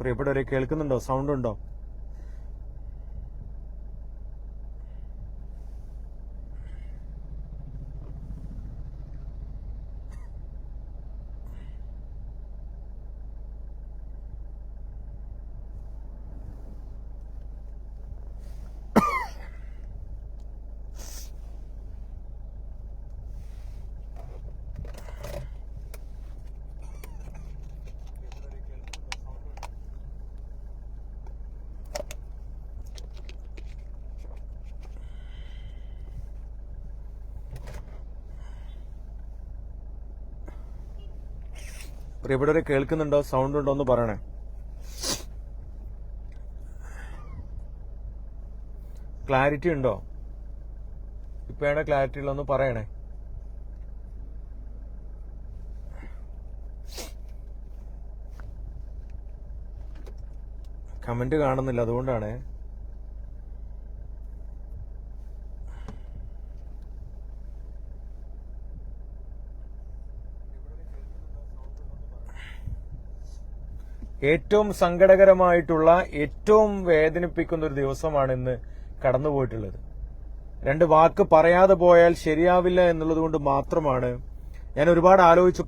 പ്രിയപ്പെട്ടവരെ കേൾക്കുന്നുണ്ടോ? സൗണ്ട് ഉണ്ടോ? പ്രിയപ്പെട്ടവരെ കേൾക്കുന്നുണ്ടോ? സൗണ്ട് ഉണ്ടോ എന്ന് പറയണേ. ക്ലാരിറ്റി ഉണ്ടോ? ഇപ്പോഴാണ് ക്ലാരിറ്റി ഉള്ളതെന്ന് പറയണേ. കമന്റ് കാണുന്നില്ല, അതുകൊണ്ടാണ്. ഏറ്റവും സങ്കടകരമായിട്ടുള്ള, ഏറ്റവും വേദനിപ്പിക്കുന്ന ഒരു ദിവസമാണ് ഇന്ന് കടന്നുപോയിട്ടുള്ളത്. രണ്ട് വാക്ക് പറയാതെ പോയാൽ ശരിയാവില്ല എന്നുള്ളത് കൊണ്ട് മാത്രമാണ് ഞാൻ ഒരുപാട് ആലോചിച്ച്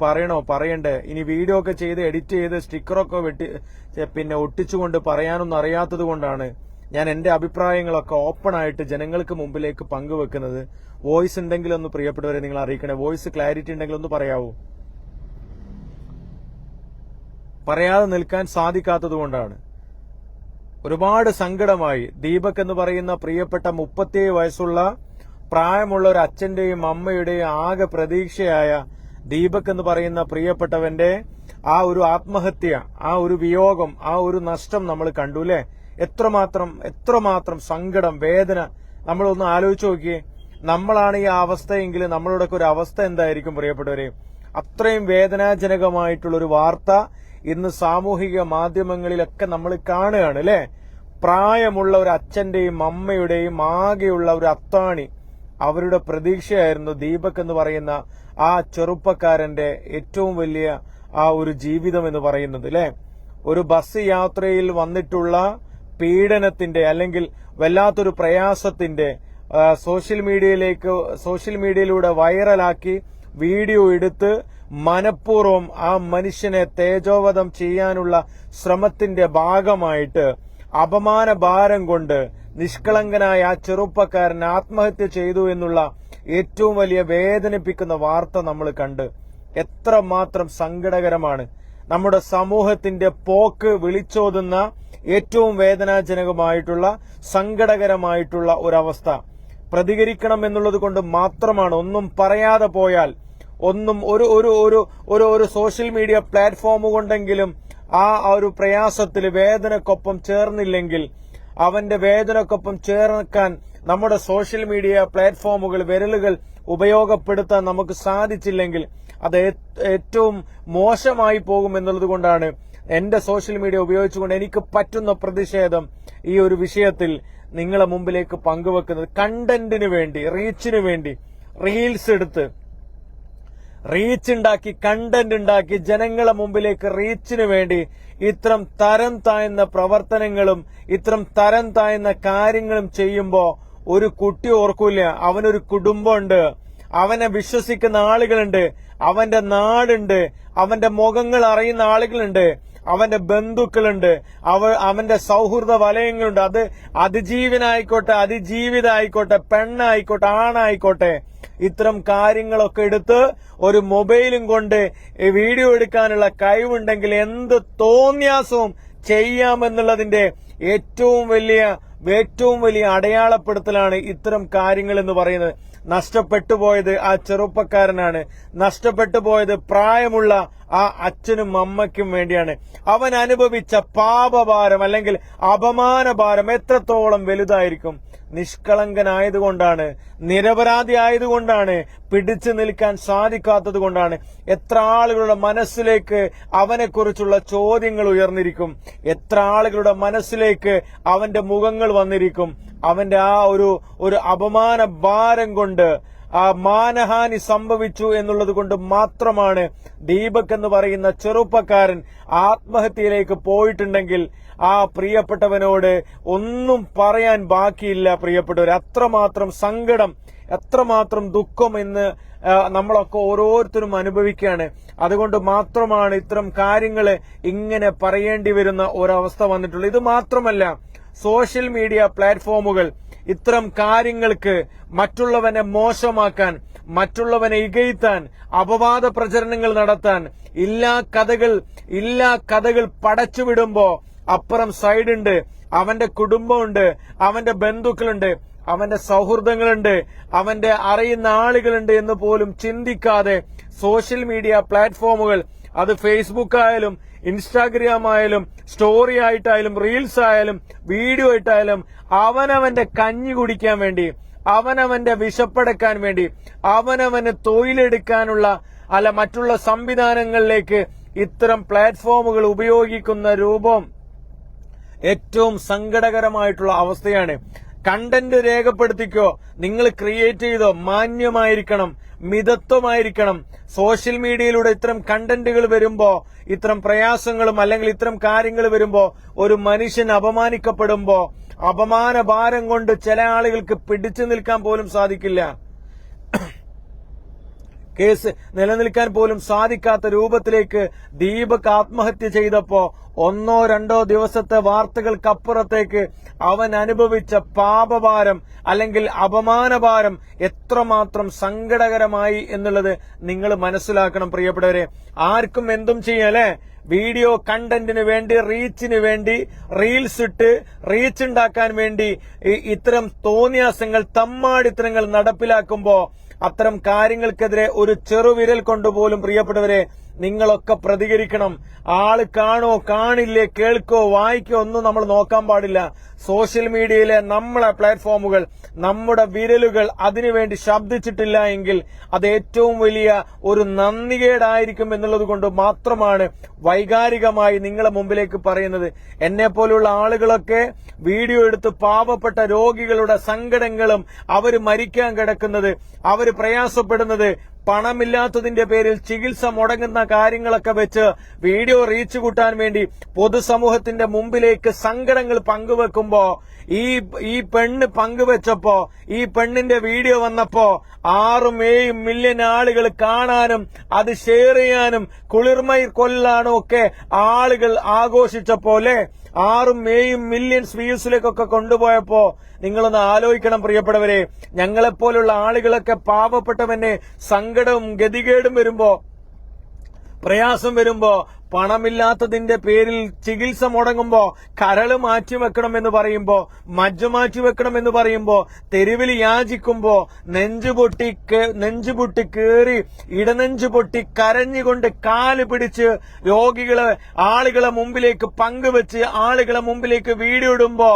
പറയണ്ടേ, ഇനി വീഡിയോ ഒക്കെ ചെയ്ത് എഡിറ്റ് ചെയ്ത് സ്റ്റിക്കറൊക്കെ ഒട്ടിച്ചുകൊണ്ട് പറയാനൊന്നും അറിയാത്തത് കൊണ്ടാണ് ഞാൻ എന്റെ അഭിപ്രായങ്ങളൊക്കെ ഓപ്പൺ ആയിട്ട് ജനങ്ങൾക്ക് മുമ്പിലേക്ക് പങ്കുവെക്കുന്നത്. വോയിസ് ഉണ്ടെങ്കിൽ ഒന്ന് പ്രിയപ്പെട്ടവരെ നിങ്ങൾ അറിയിക്കണേ. വോയിസ് ക്ലാരിറ്റി ഉണ്ടെങ്കിൽ ഒന്ന് പറയാവൂ. പറയാതെ നിൽക്കാൻ സാധിക്കാത്തത് കൊണ്ടാണ്. ഒരുപാട് സങ്കടമായി. ദീപക് എന്ന് പറയുന്ന പ്രിയപ്പെട്ട 37 വയസ്സുള്ള പ്രായമുള്ള ഒരു അച്ഛന്റെയും അമ്മയുടെയും ആകെ പ്രതീക്ഷയായ ദീപക് എന്ന് പറയുന്ന പ്രിയപ്പെട്ടവന്റെ ആ ഒരു ആത്മഹത്യ, ആ ഒരു വിയോഗം, ആ ഒരു നഷ്ടം നമ്മൾ കണ്ടു അല്ലേ? എത്രമാത്രം സങ്കടം, വേദന. നമ്മളൊന്ന് ആലോചിച്ച് നോക്കിയേ. നമ്മളാണ് ഈ അവസ്ഥയെങ്കിൽ നമ്മളുടെ ഒരു അവസ്ഥ എന്തായിരിക്കും പ്രിയപ്പെട്ടവരെ? അത്രയും വേദനാജനകമായിട്ടുള്ള ഒരു വാർത്ത ഇന്ന് സാമൂഹിക മാധ്യമങ്ങളിലൊക്കെ നമ്മൾ കാണുകയാണ് അല്ലെ? പ്രായമുള്ള ഒരു അച്ഛന്റെയും അമ്മയുടെയും ആകെയുള്ള ഒരു അത്താണി, അവരുടെ പ്രതീക്ഷയായിരുന്നു ദീപക് എന്ന് പറയുന്ന ആ ചെറുപ്പക്കാരന്റെ ഏറ്റവും വലിയ ആ ഒരു ജീവിതം എന്ന് പറയുന്നത് അല്ലെ? ഒരു ബസ് യാത്രയിൽ വന്നിട്ടുള്ള പീഡനത്തിന്റെ അല്ലെങ്കിൽ വല്ലാത്തൊരു പ്രയാസത്തിന്റെ സോഷ്യൽ മീഡിയയിലൂടെ വൈറലാക്കി വീഡിയോ എടുത്ത് മനഃപൂർവ്വം ആ മനുഷ്യനെ തേജോവധം ചെയ്യാനുള്ള ശ്രമത്തിന്റെ ഭാഗമായിട്ട് അപമാന ഭാരം കൊണ്ട് നിഷ്കളങ്കനായ ആ ചെറുപ്പക്കാരൻ ആത്മഹത്യ ചെയ്തു എന്നുള്ള ഏറ്റവും വലിയ വേദനിപ്പിക്കുന്ന വാർത്ത നമ്മൾ കണ്ട്. എത്രമാത്രം സങ്കടകരമാണ്. നമ്മുടെ സമൂഹത്തിന്റെ പോക്ക് വിളിച്ചോതുന്ന ഏറ്റവും വേദനാജനകമായിട്ടുള്ള സങ്കടകരമായിട്ടുള്ള ഒരവസ്ഥ. പ്രതികരിക്കണം എന്നുള്ളത് കൊണ്ട് മാത്രമാണ്. ഒന്നും പറയാതെ പോയാൽ, ഒന്നും ഒരു സോഷ്യൽ മീഡിയ പ്ലാറ്റ്ഫോം കൊണ്ടെങ്കിലും ആ ഒരു പ്രയാസത്തിൽ വേദനക്കൊപ്പം ചേർന്നില്ലെങ്കിൽ, അവന്റെ വേദനക്കൊപ്പം ചേർക്കാൻ നമ്മുടെ സോഷ്യൽ മീഡിയ പ്ലാറ്റ്ഫോമുകൾ, വിരലുകൾ ഉപയോഗപ്പെടുത്താൻ നമുക്ക് സാധിച്ചില്ലെങ്കിൽ അത് ഏറ്റവും മോശമായി പോകും എന്നുള്ളത് കൊണ്ടാണ് എന്റെ സോഷ്യൽ മീഡിയ ഉപയോഗിച്ചുകൊണ്ട് എനിക്ക് പറ്റുന്ന പ്രതിഷേധം ഈ ഒരു വിഷയത്തിൽ നിങ്ങളെ മുമ്പിലേക്ക് പങ്കുവെക്കുന്നത്. കണ്ടന്റിന് വേണ്ടി, റീച്ചിന് വേണ്ടി റീൽസ് എടുത്ത് റീച്ച് ഉണ്ടാക്കി, കണ്ടന്റ് ഉണ്ടാക്കി ജനങ്ങളെ മുമ്പിലേക്ക് റീച്ചിന് വേണ്ടി ഇത്തരം തരം താഴ്ന്ന പ്രവർത്തനങ്ങളും ഇത്തരം തരം താഴ്ന്ന കാര്യങ്ങളും ചെയ്യുമ്പോ ഒരു കുട്ടി ഓർക്കൂല, അവനൊരു കുടുംബമുണ്ട്, അവനെ വിശ്വസിക്കുന്ന ആളുകളുണ്ട്, അവന്റെ നാടുണ്ട്, അവന്റെ മുഖങ്ങൾ അറിയുന്ന ആളുകളുണ്ട്, അവന്റെ ബന്ധുക്കളുണ്ട്, അവന്റെ സൗഹൃദ വലയങ്ങളുണ്ട്. അത് അതിജീവനായിക്കോട്ടെ, അതിജീവിതായിക്കോട്ടെ, പെണ്ണായിക്കോട്ടെ, ആണായിക്കോട്ടെ, ഇത്തരം കാര്യങ്ങളൊക്കെ എടുത്ത് ഒരു മൊബൈലും കൊണ്ട് വീഡിയോ എടുക്കാനുള്ള കഴിവുണ്ടെങ്കിൽ എന്ത് തോന്നിയാസവും ചെയ്യാമെന്നുള്ളതിന്റെ ഏറ്റവും വലിയ അടയാളപ്പെടുത്തലാണ് ഇത്തരം കാര്യങ്ങൾ എന്ന് പറയുന്നത്. നഷ്ടപ്പെട്ടു പോയത് ആ ചെറുപ്പക്കാരനാണ്. നഷ്ടപ്പെട്ടു പോയത് പ്രായമുള്ള ആ അച്ഛനും അമ്മയ്ക്കും വേണ്ടിയാണ്. അവൻ അനുഭവിച്ച പാപഭാരം അല്ലെങ്കിൽ അപമാനഭാരം എത്രത്തോളം വലുതായിരിക്കും. നിഷ്കളങ്കനായതുകൊണ്ടാണ്, നിരപരാധി ആയതുകൊണ്ടാണ്, പിടിച്ചു നിൽക്കാൻ സാധിക്കാത്തത് കൊണ്ടാണ്. എത്ര ആളുകളുടെ മനസ്സിലേക്ക് അവനെക്കുറിച്ചുള്ള ചോദ്യങ്ങൾ ഉയർന്നിരിക്കും, എത്ര ആളുകളുടെ മനസ്സിലേക്ക് അവന്റെ മുഖങ്ങൾ വന്നിരിക്കും. അവന്റെ ആ ഒരു അപമാന ഭാരം കൊണ്ട് മാനഹാനി സംഭവിച്ചു എന്നുള്ളത് കൊണ്ട് മാത്രമാണ് ദീപക് എന്ന് പറയുന്ന ചെറുപ്പക്കാരൻ ആത്മഹത്യയിലേക്ക് പോയിട്ടുണ്ടെങ്കിൽ ആ പ്രിയപ്പെട്ടവനോട് ഒന്നും പറയാൻ ബാക്കിയില്ല പ്രിയപ്പെട്ടവർ. അത്രമാത്രം സങ്കടം, എത്രമാത്രം ദുഃഖം എന്ന് നമ്മളൊക്കെ ഓരോരുത്തരും അനുഭവിക്കുകയാണ്. അതുകൊണ്ട് മാത്രമാണ് ഇത്തരം കാര്യങ്ങൾ ഇങ്ങനെ പറയേണ്ടി വരുന്ന ഒരവസ്ഥ വന്നിട്ടുള്ളത്. ഇത് മാത്രമല്ല, സോഷ്യൽ മീഡിയ പ്ലാറ്റ്ഫോമുകൾ ഇത്തരം കാര്യങ്ങൾക്ക് മറ്റുള്ളവനെ മോശമാക്കാൻ, മറ്റുള്ളവനെ ഇകഴ്ത്താൻ, അപവാദ പ്രചരണങ്ങൾ നടത്താൻ, ഇല്ലാ കഥകൾ പടച്ചുവിടുമ്പോ അപ്പുറം സൈഡുണ്ട്, അവന്റെ കുടുംബമുണ്ട്, അവന്റെ ബന്ധുക്കളുണ്ട്, അവന്റെ സൗഹൃദങ്ങളുണ്ട്, അവന്റെ അറിയുന്ന ആളുകളുണ്ട് എന്ന് പോലും ചിന്തിക്കാതെ സോഷ്യൽ മീഡിയ പ്ലാറ്റ്ഫോമുകൾ, അത് ഫേസ്ബുക്ക് ആയാലും ഇൻസ്റ്റാഗ്രാം ആയാലും സ്റ്റോറി ആയിട്ടായാലും റീൽസ് ആയാലും വീഡിയോ ആയിട്ടായാലും അവനവന്റെ കഞ്ഞി കുടിക്കാൻ വേണ്ടി, അവനവന്റെ വിശപ്പടക്കാൻ വേണ്ടി, അവനവന് തൊഴിലെടുക്കാനുള്ള മറ്റുള്ള സംവിധാനങ്ങളിലേക്ക് ഇത്തരം പ്ലാറ്റ്ഫോമുകൾ ഉപയോഗിക്കുന്ന രൂപം ഏറ്റവും സങ്കടകരമായിട്ടുള്ള അവസ്ഥയാണ്. കണ്ടന്റ് രേഖപ്പെടുത്തിക്കോ, നിങ്ങൾ ക്രിയേറ്റ് ചെയ്തോ, മാന്യമായിരിക്കണം, മിതത്വമായിരിക്കണം. സോഷ്യൽ മീഡിയയിലൂടെ ഇത്തരം കണ്ടന്റുകൾ വരുമ്പോ, ഇത്തരം പ്രയാസങ്ങളും അല്ലെങ്കിൽ ഇത്തരം കാര്യങ്ങൾ വരുമ്പോ, ഒരു മനുഷ്യൻ അപമാനിക്കപ്പെടുമ്പോ അപമാന ഭാരം കൊണ്ട് ചില ആളുകൾക്ക് പിടിച്ചു നിൽക്കാൻ പോലും സാധിക്കില്ല. കേസ് നിലനിൽക്കാൻ പോലും സാധിക്കാത്ത രൂപത്തിലേക്ക് ദീപക് ആത്മഹത്യ ചെയ്തപ്പോ 1-2 ദിവസത്തെ വാർത്തകൾക്കപ്പുറത്തേക്ക് അവൻ അനുഭവിച്ച പാപഭാരം അല്ലെങ്കിൽ അപമാനഭാരം എത്രമാത്രം സങ്കടകരമായി എന്നുള്ളത് നിങ്ങൾ മനസ്സിലാക്കണം പ്രിയപ്പെട്ടവരെ. ആർക്കും എന്തും ചെയ്യാലേ, വീഡിയോ കണ്ടന്റിന് വേണ്ടി, റീച്ചിന് വേണ്ടി, റീൽസ് ഇട്ട് റീച്ച് ഉണ്ടാക്കാൻ വേണ്ടി ഇത്തരം തോന്നിയാസങ്ങൾ, തമ്മാടിത്തരങ്ങൾ നടപ്പിലാക്കുമ്പോ അത്തരം കാര്യങ്ങൾക്കെതിരെ ഒരു ചെറുവിരൽ കൊണ്ടുപോലും പ്രിയപ്പെട്ടവരെ നിങ്ങളൊക്കെ പ്രതികരിക്കണം. ആള് കാണോ കാണില്ലേ, കേൾക്കോ വായിക്കോ ഒന്നും നമ്മൾ നോക്കാൻ പാടില്ല. സോഷ്യൽ മീഡിയയിലെ നമ്മളെ പ്ലാറ്റ്ഫോമുകൾ, നമ്മുടെ വിരലുകൾ അതിനുവേണ്ടി ശബ്ദിച്ചിട്ടില്ല എങ്കിൽ അത് ഏറ്റവും വലിയ ഒരു നന്ദികേടായിരിക്കും എന്നുള്ളത് കൊണ്ട് മാത്രമാണ് വൈകാരികമായി നിങ്ങളെ മുമ്പിലേക്ക് പറയുന്നത്. എന്നെ പോലുള്ള ആളുകളൊക്കെ വീഡിയോ എടുത്ത് പാവപ്പെട്ട രോഗികളുടെ സങ്കടങ്ങളും, അവര് മരിക്കാൻ കിടക്കുന്നത്, അവര് പ്രയാസപ്പെടുന്നത്, പണമില്ലാത്തതിന്റെ പേരിൽ ചികിത്സ മുടങ്ങുന്ന കാര്യങ്ങളൊക്കെ വെച്ച് വീഡിയോ റീച്ച് കൂട്ടാൻ വേണ്ടി പൊതുസമൂഹത്തിന്റെ മുമ്പിലേക്ക് സങ്കടങ്ങൾ പങ്കുവെക്കുമ്പോ, ഈ പെണ്ണ് പങ്കുവെച്ചപ്പോ, ഈ പെണ്ണിന്റെ വീഡിയോ വന്നപ്പോ 6-7 മില്യൺ ആളുകൾ കാണാനും അത് ഷെയർ ചെയ്യാനും കുളിർമയിൽ കൊല്ലാനും ഒക്കെ ആളുകൾ ആഘോഷിച്ചപ്പോലെ 6-7 മില്യൺ വ്യൂസിലേക്കൊക്കെ കൊണ്ടുപോയപ്പോ നിങ്ങളൊന്ന് ആലോചിക്കണം പ്രിയപ്പെട്ടവരെ. ഞങ്ങളെപ്പോലുള്ള ആളുകളൊക്കെ പാവപ്പെട്ടവനെ സങ്കടവും ഗതികേടും വരുമ്പോ, പ്രയാസം വരുമ്പോ, പണമില്ലാത്തതിന്റെ പേരിൽ ചികിത്സ മുടങ്ങുമ്പോ, കരള് മാറ്റിവെക്കണമെന്ന് പറയുമ്പോ, മജ്ജ മാറ്റിവെക്കണമെന്ന് പറയുമ്പോ, തെരുവിൽ യാചിക്കുമ്പോ, നെഞ്ചുപൊട്ടി കേറി ഇടനെഞ്ചു പൊട്ടി കരഞ്ഞുകൊണ്ട് കാല് പിടിച്ച് ആളുകളെ മുമ്പിലേക്ക് പങ്കുവെച്ച് ആളുകളെ മുമ്പിലേക്ക് വീഡിയോ ഇടുമ്പോ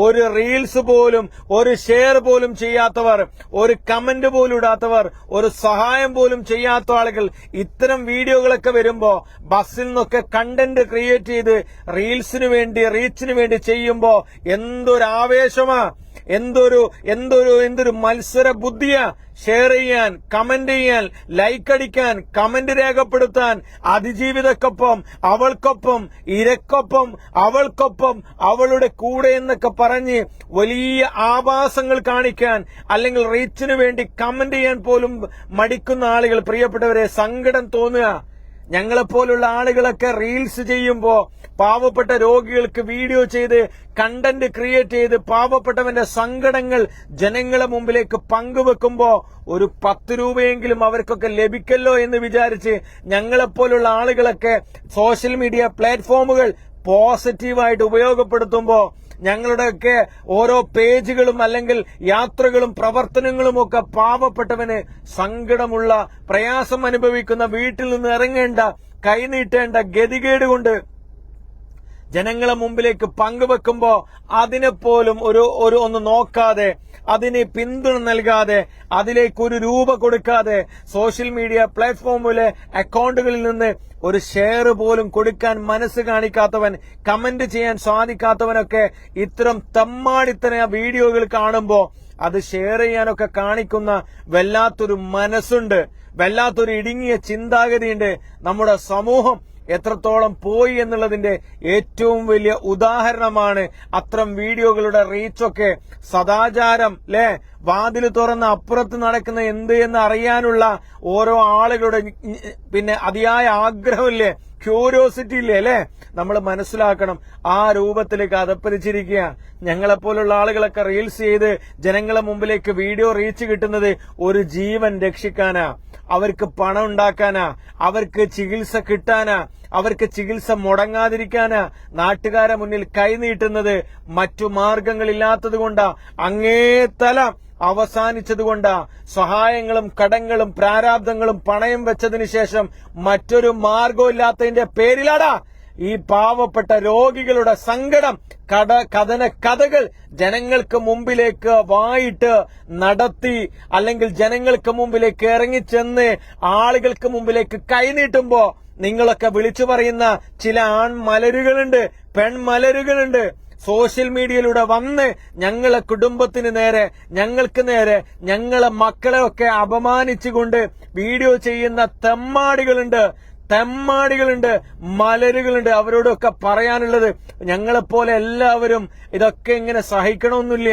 ഒരു റീൽസ് പോലും, ഒരു ഷെയർ പോലും ചെയ്യാത്തവർ, ഒരു കമന്റ് പോലും ഇടാത്തവർ, ഒരു സഹായം പോലും ചെയ്യാത്ത ആളുകൾ ഇത്തരം വീഡിയോകളൊക്കെ വരുമ്പോ ബസ്സിൽ നിന്നൊക്കെ കണ്ടന്റ് ക്രിയേറ്റ് ചെയ്ത് റീൽസിന് വേണ്ടി, റീച്ചിന് വേണ്ടി ചെയ്യുമ്പോ എന്തൊരു ആവേശമാ, എന്തൊരു മത്സര ബുദ്ധിയാ. ഷെയർ ചെയ്യാൻ, കമന്റ് ചെയ്യാൻ, ലൈക്ക് അടിക്കാൻ, കമന്റ് രേഖപ്പെടുത്താൻ, അതിജീവിതക്കൊപ്പം, അവൾക്കൊപ്പം, ഇരക്കൊപ്പം, അവൾക്കൊപ്പം, അവളുടെ കൂടെ എന്നൊക്കെ പറഞ്ഞ് വലിയ ആഭാസങ്ങൾ കാണിക്കാൻ, അല്ലെങ്കിൽ റീച്ചിന് വേണ്ടി കമന്റ് ചെയ്യാൻ പോലും മടിക്കുന്ന ആളുകൾ, പ്രിയപ്പെട്ടവരെ സങ്കടം തോന്നുക. ഞങ്ങളെപ്പോലുള്ള ആളുകളൊക്കെ റീൽസ് ചെയ്യുമ്പോ, പാവപ്പെട്ട രോഗികൾക്ക് വീഡിയോ ചെയ്ത് കണ്ടന്റ് ക്രിയേറ്റ് ചെയ്ത് പാവപ്പെട്ടവന്റെ സങ്കടങ്ങൾ ജനങ്ങളെ മുമ്പിലേക്ക് പങ്കുവെക്കുമ്പോ ഒരു 10 രൂപയെങ്കിലും അവർക്കൊക്കെ ലഭിക്കല്ലോ എന്ന് വിചാരിച്ച് ഞങ്ങളെപ്പോലുള്ള ആളുകളൊക്കെ സോഷ്യൽ മീഡിയ പ്ലാറ്റ്ഫോമുകൾ പോസിറ്റീവായിട്ട് ഉപയോഗപ്പെടുത്തുമ്പോ ഞങ്ങളുടെയൊക്കെ ഓരോ പേജുകളും അല്ലെങ്കിൽ യാത്രകളും പ്രവർത്തനങ്ങളും ഒക്കെ പാവപ്പെട്ടവന് സങ്കടമുള്ള, പ്രയാസം അനുഭവിക്കുന്ന, വീട്ടിൽ നിന്ന് ഇറങ്ങേണ്ട, കൈനീട്ടേണ്ട ഗതികേട് കൊണ്ട് ജനങ്ങളെ മുമ്പിലേക്ക് പങ്കുവെക്കുമ്പോ അതിനെപ്പോലും ഒന്ന് നോക്കാതെ, അതിന് പിന്തുണ നൽകാതെ, അതിലേക്ക് ഒരു രൂപ കൊടുക്കാതെ, സോഷ്യൽ മീഡിയ പ്ലാറ്റ്ഫോമിലെ അക്കൗണ്ടുകളിൽ നിന്ന് ഒരു ഷെയർ പോലും കൊടുക്കാൻ മനസ്സ് കാണിക്കാത്തവൻ, കമന്റ് ചെയ്യാൻ സാധിക്കാത്തവനൊക്കെ ഇത്തരം തമ്മാടിത്തര വീഡിയോകൾ കാണുമ്പോ അത് ഷെയർ ചെയ്യാനൊക്കെ കാണിക്കുന്ന വല്ലാത്തൊരു മനസ്സുണ്ട്, വല്ലാത്തൊരു ഇടുങ്ങിയ ചിന്താഗതിയുണ്ട്. നമ്മുടെ സമൂഹം എത്രത്തോളം പോയി എന്നുള്ളതിന്റെ ഏറ്റവും വലിയ ഉദാഹരണമാണ് അത്തരം വീഡിയോകളുടെ റീച്ചൊക്കെ. സദാചാരം വാതിൽ തുറന്ന് അപ്പുറത്ത് നടക്കുന്ന എന്ത് എന്ന് അറിയാനുള്ള ഓരോ ആളുകളുടെ അതിയായ ആഗ്രഹമില്ലേ, ക്യൂരിയോസിറ്റി ഇല്ലേ നമ്മൾ മനസ്സിലാക്കണം. ആ രൂപത്തിലേക്ക് അതപ്പതിച്ചിരിക്കുക. ഞങ്ങളെപ്പോലുള്ള ആളുകളൊക്കെ റീൽസ് ചെയ്ത് ജനങ്ങളെ മുമ്പിലേക്ക് വീഡിയോ റീച്ച് കിട്ടുന്നത് ഒരു ജീവൻ രക്ഷിക്കാനാ, അവർക്ക് പണം ഉണ്ടാക്കാനാ, അവർക്ക് ചികിത്സ കിട്ടാനാ, അവർക്ക് ചികിത്സ മുടങ്ങാതിരിക്കാനാ നാട്ടുകാരെ മുന്നിൽ കൈനീട്ടുന്നത്. മറ്റു മാർഗങ്ങളില്ലാത്തത് കൊണ്ടാ, അങ്ങേതലം അവസാനിച്ചതുകൊണ്ടാ. സഹായങ്ങളും കടങ്ങളും പ്രാരാബ്ദങ്ങളും പണയം വെച്ചതിന് ശേഷം മറ്റൊരു മാർഗവും ഇല്ലാത്തതിന്റെ പേരിലാടാ ഈ പാവപ്പെട്ട രോഗികളുടെ സങ്കടം, കഥകൾ ജനങ്ങൾക്ക് മുമ്പിലേക്ക് വായിട്ട് നടത്തി, അല്ലെങ്കിൽ ജനങ്ങൾക്ക് മുമ്പിലേക്ക് ഇറങ്ങിച്ചെന്ന് ആളുകൾക്ക് മുമ്പിലേക്ക് കൈനീട്ടുമ്പോ നിങ്ങളൊക്കെ വിളിച്ചു പറയുന്ന ചില ആൺമലരുകളുണ്ട്, പെൺമലരുകളുണ്ട്. സോഷ്യൽ മീഡിയയിലൂടെ വന്ന് ഞങ്ങളെ കുടുംബത്തിന് നേരെ, ഞങ്ങൾക്ക് നേരെ, ഞങ്ങളെ മക്കളെ ഒക്കെ അപമാനിച്ചുകൊണ്ട് വീഡിയോ ചെയ്യുന്ന തെമ്മാടികളുണ്ട്, മലരുകളുണ്ട്. അവരോടൊക്കെ പറയാനുള്ളത്, ഞങ്ങളെപ്പോലെ എല്ലാവരും ഇതൊക്കെ ഇങ്ങനെ സഹിക്കണമെന്നില്ല.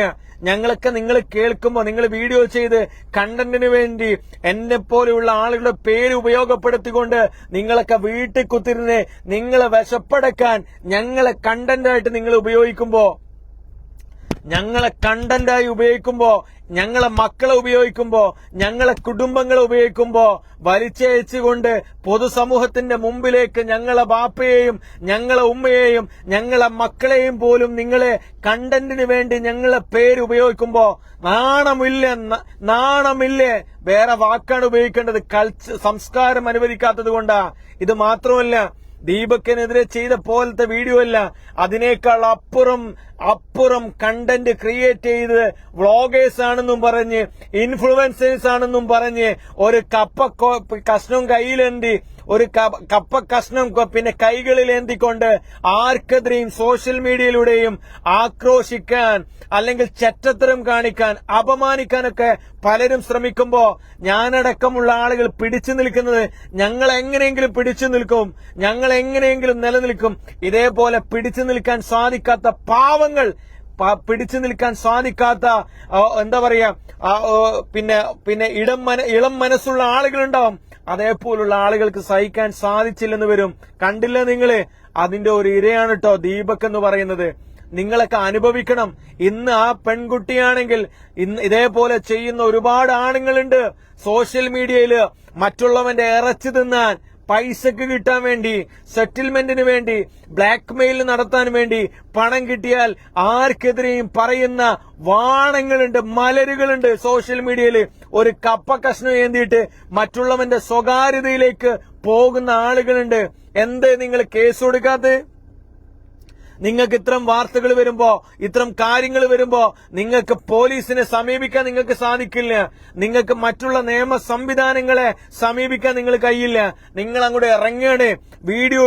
ഞങ്ങളൊക്കെ നിങ്ങൾ കേൾക്കുമ്പോൾ, നിങ്ങൾ വീഡിയോ ചെയ്ത് കണ്ടന്റിന് വേണ്ടി എന്നെ പോലെയുള്ള ആളുകളുടെ പേര് ഉപയോഗപ്പെടുത്തിക്കൊണ്ട് നിങ്ങളൊക്കെ വീട്ടിൽ കുത്തിരുന്ന് നിങ്ങളെ വിശപ്പടക്കാൻ ഞങ്ങളെ കണ്ടന്റായിട്ട് നിങ്ങൾ ഉപയോഗിക്കുമ്പോ, ഞങ്ങളെ മക്കളെ ഉപയോഗിക്കുമ്പോ, ഞങ്ങളെ കുടുംബങ്ങളെ ഉപയോഗിക്കുമ്പോ വലിച്ചയച്ചുകൊണ്ട് പൊതുസമൂഹത്തിന്റെ മുമ്പിലേക്ക് ഞങ്ങളെ ബാപ്പയെയും ഞങ്ങളെ ഉമ്മയെയും ഞങ്ങളെ മക്കളെയും പോലും നിങ്ങളെ കണ്ടന്റിന് വേണ്ടി ഞങ്ങളെ പേര് ഉപയോഗിക്കുമ്പോ നാണമില്ലേ? വേറെ വാക്കാണ് ഉപയോഗിക്കേണ്ടത്. സംസ്കാരം അനുവദിക്കാത്തത് കൊണ്ടാ. ഇത് മാത്രമല്ല, ദീപക്കിനെതിരെ ചെയ്ത പോലത്തെ വീഡിയോ അല്ല, അതിനേക്കാൾ അപ്പുറം കണ്ടന്റ് ക്രിയേറ്റ് ചെയ്ത് വ്ളോഗേഴ്സ് ആണെന്നും പറഞ്ഞ്, ഇൻഫ്ലുവൻസേഴ്സ് ആണെന്നും പറഞ്ഞ് ഒരു കഷ്ണം കയ്യിലേന്തി, ഒരു കപ്പ കഷ്ണം കൈകളിലേന്തിക്കൊണ്ട് ആർക്കെതിരെയും സോഷ്യൽ മീഡിയയിലൂടെയും ആക്രോശിക്കാൻ, അല്ലെങ്കിൽ ചെറ്റത്തരം കാണിക്കാൻ, അപമാനിക്കാനൊക്കെ പലരും ശ്രമിക്കുമ്പോ ഞാനടക്കമുള്ള ആളുകൾ പിടിച്ചു നിൽക്കുന്നത്, ഞങ്ങൾ എങ്ങനെയെങ്കിലും പിടിച്ചു നിൽക്കും, ഞങ്ങൾ എങ്ങനെയെങ്കിലും നിലനിൽക്കും. ഇതേപോലെ പിടിച്ചു നിൽക്കാൻ സാധിക്കാത്ത പാവങ്ങൾ, പിടിച്ചു നിൽക്കാൻ സാധിക്കാത്ത എന്താ പറയാ ഇളം മനസ്സുള്ള ആളുകളുണ്ടാവും. അതേപോലുള്ള ആളുകൾക്ക് സഹിക്കാൻ സാധിച്ചില്ലെന്ന് വരും. കണ്ടില്ല നിങ്ങള്? അതിന്റെ ഒരു ഇരയാണ് കേട്ടോ ദീപക് എന്ന് പറയുന്നത്. നിങ്ങളൊക്കെ അനുഭവിക്കണം. ഇന്ന് ആ പെൺകുട്ടിയാണെങ്കിൽ ഇതേപോലെ ചെയ്യുന്ന ഒരുപാട് ആണുങ്ങളുണ്ട്. സോഷ്യൽ മീഡിയയില് മറ്റുള്ളവന്റെ ഇറച്ചി തിന്നാൻ, പൈസക്ക് കിട്ടാൻ വേണ്ടി, സെറ്റിൽമെന്റിന് വേണ്ടി, ബ്ലാക്ക് മെയിൽ നടത്താൻ വേണ്ടി പണം കിട്ടിയാൽ ആർക്കെതിരെയും പറയുന്ന വാണങ്ങളുണ്ട്, മലരുകളുണ്ട്. സോഷ്യൽ മീഡിയയില് ഒരു കപ്പ കഷ്ണം ഏന്തിയിട്ട് മറ്റുള്ളവന്റെ സ്വകാര്യതയിലേക്ക് പോകുന്ന ആളുകളുണ്ട്. എന്തേ നിങ്ങൾ കേസ് കൊടുക്കാത്തത്? നിങ്ങൾക്ക് ഇത്തരം വാർത്തകൾ വരുമ്പോ, ഇത്തരം കാര്യങ്ങൾ വരുമ്പോ നിങ്ങൾക്ക് പോലീസിനെ സമീപിക്കാൻ നിങ്ങൾക്ക് സാധിക്കില്ല. നിങ്ങൾക്ക് മറ്റുള്ള നിയമ സംവിധാനങ്ങളെ സമീപിക്കാൻ നിങ്ങൾ കഴിയില്ല. നിങ്ങൾ അങ്ങോട്ട് ഇറങ്ങാണ് വീഡിയോ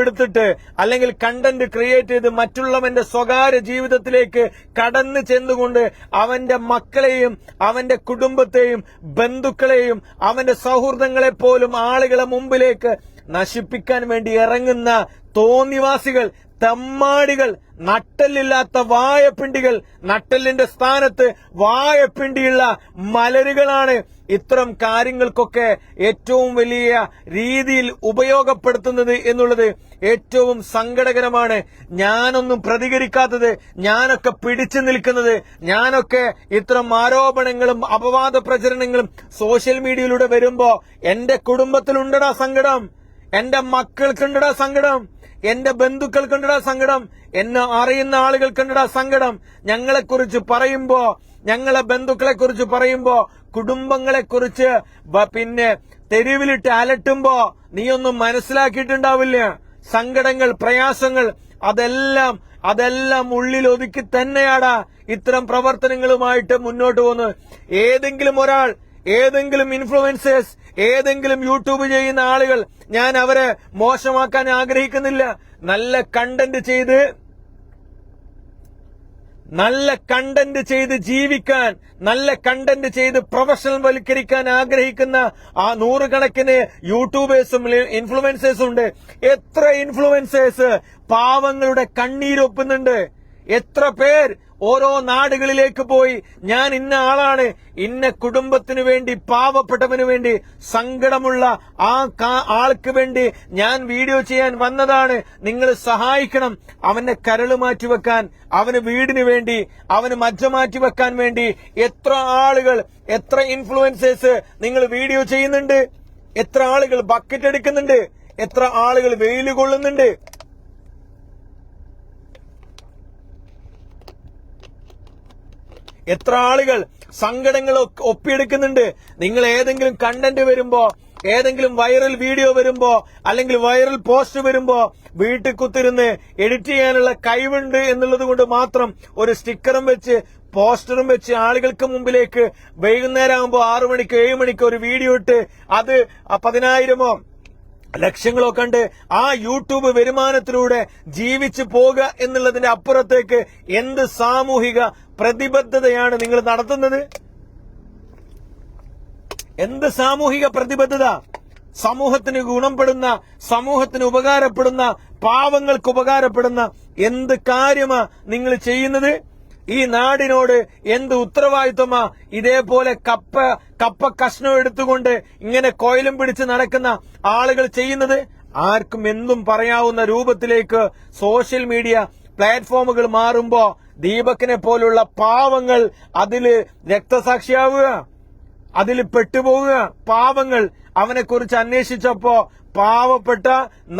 എടുത്തിട്ട് അല്ലെങ്കിൽ കണ്ടന്റ് ക്രിയേറ്റ് ചെയ്ത് മറ്റുള്ളവന്റെ സ്വകാര്യ ജീവിതത്തിലേക്ക് കടന്നു ചെന്നുകൊണ്ട് അവന്റെ മക്കളെയും അവന്റെ കുടുംബത്തെയും ബന്ധുക്കളെയും അവന്റെ സൗഹൃദങ്ങളെ പോലും ആളുകളെ മുമ്പിലേക്ക് നശിപ്പിക്കാൻ വേണ്ടി ഇറങ്ങുന്ന തോന്നിവാസികൾ, തെമ്മാടികൾ, നട്ടല്ലില്ലാത്ത വായപ്പിണ്ടികൾ, നട്ടല്ലിന്റെ സ്ഥാനത്ത് വായപ്പിണ്ടിയുള്ള മലരുകളാണ് ഇത്തരം കാര്യങ്ങൾക്കൊക്കെ ഏറ്റവും വലിയ രീതിയിൽ ഉപയോഗപ്പെടുത്തുന്നത് എന്നുള്ളത് ഏറ്റവും സങ്കടകരമാണ്. ഞാനൊന്നും പ്രതികരിക്കാത്തത്, ഞാനൊക്കെ പിടിച്ചു നിൽക്കുന്നത്, ഞാനൊക്കെ ഇത്തരം ആരോപണങ്ങളും അപവാദ പ്രചരണങ്ങളും സോഷ്യൽ മീഡിയയിലൂടെ വരുമ്പോ എന്റെ കുടുംബത്തിലുണ്ടടാ സങ്കടം, എന്റെ മക്കൾക്കുണ്ടടാ സങ്കടം, എന്റെ ബന്ധുക്കൾക്കുണ്ടടാ സങ്കടം, എന്നെ അറിയുന്ന ആളുകൾക്കുണ്ടടാ സങ്കടം. ഞങ്ങളെക്കുറിച്ച് പറയുമ്പോ, ഞങ്ങളെ ബന്ധുക്കളെ കുറിച്ച് പറയുമ്പോ, കുടുംബങ്ങളെ കുറിച്ച് തെരുവിലിട്ട് അലട്ടുമ്പോ നീയൊന്നും മനസ്സിലാക്കിയിട്ടുണ്ടാവില്ല. സങ്കടങ്ങൾ, പ്രയാസങ്ങൾ അതെല്ലാം ഉള്ളിൽ ഒതുക്കി തന്നെയാടാ ഇത്തരം പ്രവർത്തനങ്ങളുമായിട്ട് മുന്നോട്ട് പോകുന്നത്. ഏതെങ്കിലും ഇൻഫ്ലുവൻസേഴ്സ്, ഏതെങ്കിലും യൂട്യൂബ് ചെയ്യുന്ന ആളുകൾ, ഞാൻ അവരെ മോശമാക്കാൻ ആഗ്രഹിക്കുന്നില്ല. നല്ല കണ്ടന്റ് ചെയ്ത് നല്ല കണ്ടന്റ് ചെയ്ത് ജീവിക്കാൻ, നല്ല കണ്ടന്റ് ചെയ്ത് പ്രൊഫഷണൽ വൽക്കരിക്കാൻ ആഗ്രഹിക്കുന്ന ആ നൂറുകണക്കിന് യൂട്യൂബേഴ്സും ഇൻഫ്ലുവൻസേഴ്സും ഉണ്ട്. എത്ര ഇൻഫ്ലുവൻസേഴ്സ് പാവങ്ങളുടെ കണ്ണീരൊപ്പുന്നുണ്ട്. എത്ര പേർ ഓരോ നാടുകളിലേക്ക് പോയി ഞാൻ ഇന്ന ആളാണ്, ഇന്ന കുടുംബത്തിനു വേണ്ടി, പാവപ്പെട്ടവന് വേണ്ടി, സങ്കടമുള്ള ആ ആൾക്ക് വേണ്ടി ഞാൻ വീഡിയോ ചെയ്യാൻ വന്നതാണ്, നിങ്ങൾ സഹായിക്കണം, അവന്റെ കരള് മാറ്റിവെക്കാൻ, അവന് വീടിന് വേണ്ടി, അവന് മജ്ജ മാറ്റിവെക്കാൻ വേണ്ടി എത്ര ആളുകൾ, എത്ര ഇൻഫ്ലുവൻസേഴ്സ് നിങ്ങൾ വീഡിയോ ചെയ്യുന്നുണ്ട്, എത്ര ആളുകൾ ബക്കറ്റ് എടുക്കുന്നുണ്ട്, എത്ര ആളുകൾ വെയിൽ കൊള്ളുന്നുണ്ട്. എത്ര ആളുകൾ സങ്കടങ്ങൾ ഒപ്പിയെടുക്കുന്നുണ്ട്. നിങ്ങൾ ഏതെങ്കിലും കണ്ടന്റ് വരുമ്പോ, ഏതെങ്കിലും വൈറൽ വീഡിയോ വരുമ്പോ, അല്ലെങ്കിൽ വൈറൽ പോസ്റ്റ് വരുമ്പോ വീട്ടിൽ കുത്തിരുന്ന് എഡിറ്റ് ചെയ്യാനുള്ള കഴിവുണ്ട് എന്നുള്ളത് കൊണ്ട് മാത്രം ഒരു സ്റ്റിക്കറും വെച്ച് പോസ്റ്ററും വെച്ച് ആളുകൾക്ക് മുമ്പിലേക്ക് വൈകുന്നേരം ആകുമ്പോ 6 മണിക്ക് 7 മണിക്ക് ഒരു വീഡിയോ ഇട്ട് അത് 10,000 ലക്ഷങ്ങളോ കണ്ട് ആ യൂട്യൂബ് വരുമാനത്തിലൂടെ ജീവിച്ചു പോകുക എന്നുള്ളതിന്റെ അപ്പുറത്തേക്ക് എന്ത് സാമൂഹിക പ്രതിബദ്ധതയാണ് നിങ്ങൾ നടത്തുന്നത്? എന്ത് സാമൂഹിക പ്രതിബദ്ധത? സമൂഹത്തിന് ഗുണപ്പെടുന്ന, സമൂഹത്തിന് ഉപകാരപ്പെടുന്ന, പാവങ്ങൾക്ക് ഉപകാരപ്പെടുന്ന എന്ത് കാര്യമാ നിങ്ങൾ ചെയ്യുന്നത്? ഈ നാടിനോട് എന്ത് ഉത്തരവാദിത്വമാ ഇതേപോലെ കപ്പ കഷ്ണം എടുത്തുകൊണ്ട് ഇങ്ങനെ കോയിലും പിടിച്ച് നടക്കുന്ന ആളുകൾ ചെയ്യുന്നത്? ആർക്കും എന്തും പറയാവുന്ന രൂപത്തിലേക്ക് സോഷ്യൽ മീഡിയ പ്ലാറ്റ്ഫോമുകൾ മാറുമ്പോ ദീപകിനെ പോലുള്ള പാവങ്ങൾ അതില് രക്തസാക്ഷിയാവുക, അതിൽ പെട്ടുപോവുക. പാവങ്ങൾ അവനെക്കുറിച്ച് അന്വേഷിച്ചപ്പോ പാവപ്പെട്ട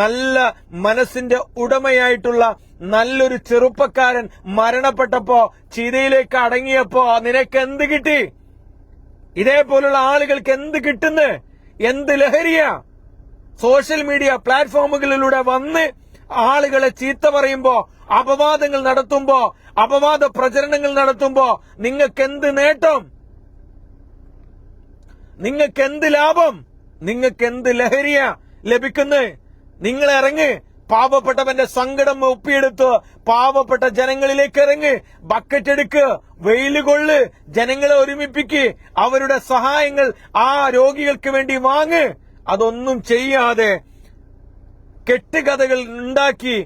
നല്ല മനസ്സിന്റെ ഉടമയായിട്ടുള്ള നല്ലൊരു ചെറുപ്പക്കാരൻ മരണപ്പെട്ടപ്പോ ചിതയിലേക്ക് അടങ്ങിയപ്പോ നിനക്ക് എന്ത് കിട്ടി? ഇതേപോലുള്ള ആളുകൾക്ക് എന്ത് കിട്ടുന്നു? എന്ത് ലഹരിയാ? സോഷ്യൽ മീഡിയ പ്ലാറ്റ്ഫോമുകളിലൂടെ വന്ന് ആളുകളെ ചീത്ത പറയുമ്പോ, അപവാദങ്ങൾ നടത്തുമ്പോ, അപവാദ പ്രചരണങ്ങൾ നടത്തുമ്പോ നിങ്ങൾക്ക് എന്ത് നേട്ടം? നിങ്ങൾക്ക് എന്ത് ലാഭം? നിങ്ങൾക്ക് എന്ത് ലഹരിയാ ലഭിക്കുന്നത്? നിങ്ങൾ ഇറങ്ങ്, പാവപ്പെട്ടവന്റെ സങ്കടം ഒപ്പിയെടുത്ത് പാവപ്പെട്ട ജനങ്ങളിലേക്ക് ഇറങ്ങ്, ബക്കറ്റ് എടുക്ക്, വെയില് കൊള്ള്, ജനങ്ങളെ ഒരുമിപ്പിക്ക്, അവരുടെ സഹായങ്ങൾ ആ രോഗികൾക്ക് വേണ്ടി വാങ്ങ്. അതൊന്നും ചെയ്യാതെ കെട്ടുകഥകൾ ഉണ്ടാക്കി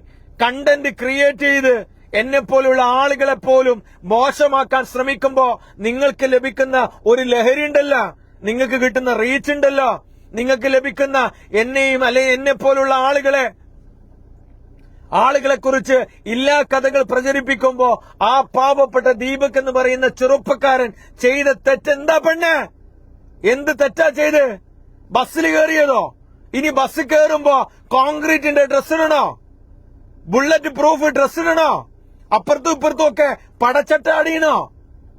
കണ്ടന്റ് ക്രിയേറ്റ് ചെയ്ത് എന്നെപ്പോലുള്ള ആളുകളെ പോലും മോശമാക്കാൻ ശ്രമിക്കുമ്പോ നിങ്ങൾക്ക് ലഭിക്കുന്ന ഒരു ലഹരി ഉണ്ടല്ലോ, നിങ്ങൾക്ക് കിട്ടുന്ന റീച്ച് ഉണ്ടല്ലോ, നിങ്ങൾക്ക് ലഭിക്കുന്ന എന്നെയും അല്ലെങ്കിൽ എന്നെ പോലുള്ള ആളുകളെ കുറിച്ച് ഇല്ലാ കഥകൾ പ്രചരിപ്പിക്കുമ്പോ ആ പാവപ്പെട്ട ദീപക് എന്ന് പറയുന്ന ചെറുപ്പക്കാരൻ ചെയ്ത തെറ്റെന്താ പെണ്ണ്? എന്ത് തെറ്റാ ചെയ്ത്? ബസ്സിൽ കയറിയതോ? ഇനി ബസ് കയറുമ്പോ കോൺക്രീറ്റിന്റെ ഡ്രസ് ഇടണോ? ബുള്ളറ്റ് പ്രൂഫ് ഡ്രസ് ഇടണോ? അപ്പുറത്തും ഇപ്പുറത്തും ഒക്കെ പടച്ചട്ടാടിയണോ?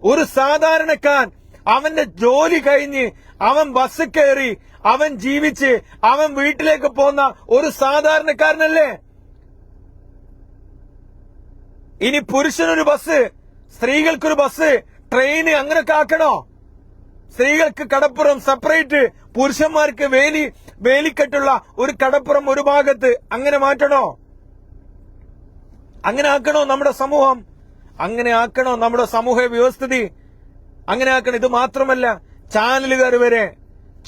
ഒരു സാധാരണക്കാരൻ അവന്റെ ജോലി കഴിഞ്ഞ് അവൻ ബസ് കയറി അവൻ ജീവിച്ച് അവൻ വീട്ടിലേക്ക് പോന്ന ഒരു സാധാരണക്കാരനല്ലേ? ഇനി പുരുഷനൊരു ബസ്, സ്ത്രീകൾക്കൊരു ബസ്, ട്രെയിന് അങ്ങനൊക്കെ ആക്കണോ? സ്ത്രീകൾക്ക് കടപ്പുറം സെപ്പറേറ്റ്, പുരുഷന്മാർക്ക് വേലിക്കെട്ടുള്ള ഒരു കടപ്പുറം ഒരു ഭാഗത്ത്, അങ്ങനെ മാറ്റണോ? അങ്ങനെ ആക്കണോ നമ്മുടെ സമൂഹം? അങ്ങനെ ആക്കണോ നമ്മുടെ സമൂഹ വ്യവസ്ഥിതി? അങ്ങനെ ആക്കണം. ഇത് മാത്രമല്ല,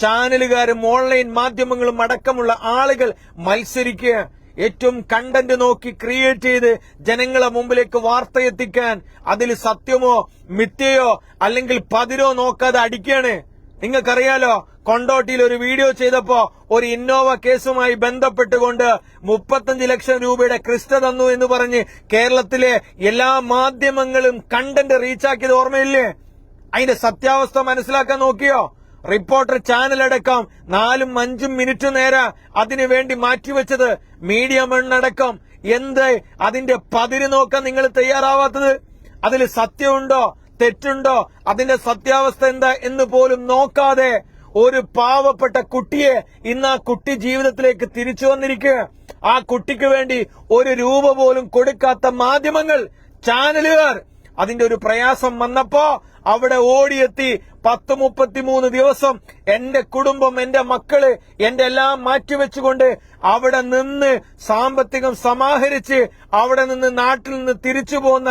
ചാനലുകാരും ഓൺലൈൻ മാധ്യമങ്ങളും അടക്കമുള്ള ആളുകൾ മത്സരിക്കുക, ഏറ്റവും കണ്ടന്റ് നോക്കി ക്രിയേറ്റ് ചെയ്ത് ജനങ്ങളെ മുമ്പിലേക്ക് വാർത്ത എത്തിക്കാൻ. അതിൽ സത്യമോ മിഥ്യയോ അല്ലെങ്കിൽ പതിരോ നോക്കാതെ അടിക്കുകയാണ്. നിങ്ങൾക്കറിയാലോ, കൊണ്ടോട്ടിയിൽ ഒരു വീഡിയോ ചെയ്തപ്പോ ഒരു ഇന്നോവ കേസുമായി ബന്ധപ്പെട്ടുകൊണ്ട് 35 ലക്ഷം രൂപയുടെ ക്രിസ്റ്റ തന്നു എന്ന് പറഞ്ഞ് കേരളത്തിലെ എല്ലാ മാധ്യമങ്ങളും കണ്ടന്റ് റീച്ചാക്കിയത് ഓർമ്മയില്ലേ? അതിന്റെ സത്യാവസ്ഥ മനസ്സിലാക്കാൻ നോക്കിയോ? റിപ്പോർട്ടർ ചാനലടക്കം 4-5 മിനിറ്റ് നേരം അതിനു വേണ്ടി മാറ്റിവെച്ചത് മീഡിയ മണ്ണടക്കം. എന്ത് അതിന്റെ പതിര് നോക്കാൻ നിങ്ങൾ തയ്യാറാവാത്തത്? അതിൽ സത്യമുണ്ടോ തെറ്റുണ്ടോ, അതിന്റെ സത്യാവസ്ഥ എന്താ എന്ന് പോലും നോക്കാതെ ഒരു പാവപ്പെട്ട കുട്ടിയെ ഇന്ന് ആ കുട്ടി ജീവിതത്തിലേക്ക് തിരിച്ചു വന്നിരിക്കുക. ആ കുട്ടിക്ക് വേണ്ടി 1 രൂപ പോലും കൊടുക്കാത്ത മാധ്യമങ്ങൾ, ചാനലുകാർ, അതിന്റെ ഒരു പ്രയാസം വന്നപ്പോ അവിടെ ഓടിയെത്തി 10-33 ദിവസം എന്റെ കുടുംബം, എന്റെ മക്കള്, എന്റെ എല്ലാം മാറ്റിവെച്ചുകൊണ്ട് അവിടെ നിന്ന് സാമ്പത്തികം സമാഹരിച്ച് അവിടെ നിന്ന് നാട്ടിൽ നിന്ന് തിരിച്ചു പോന്ന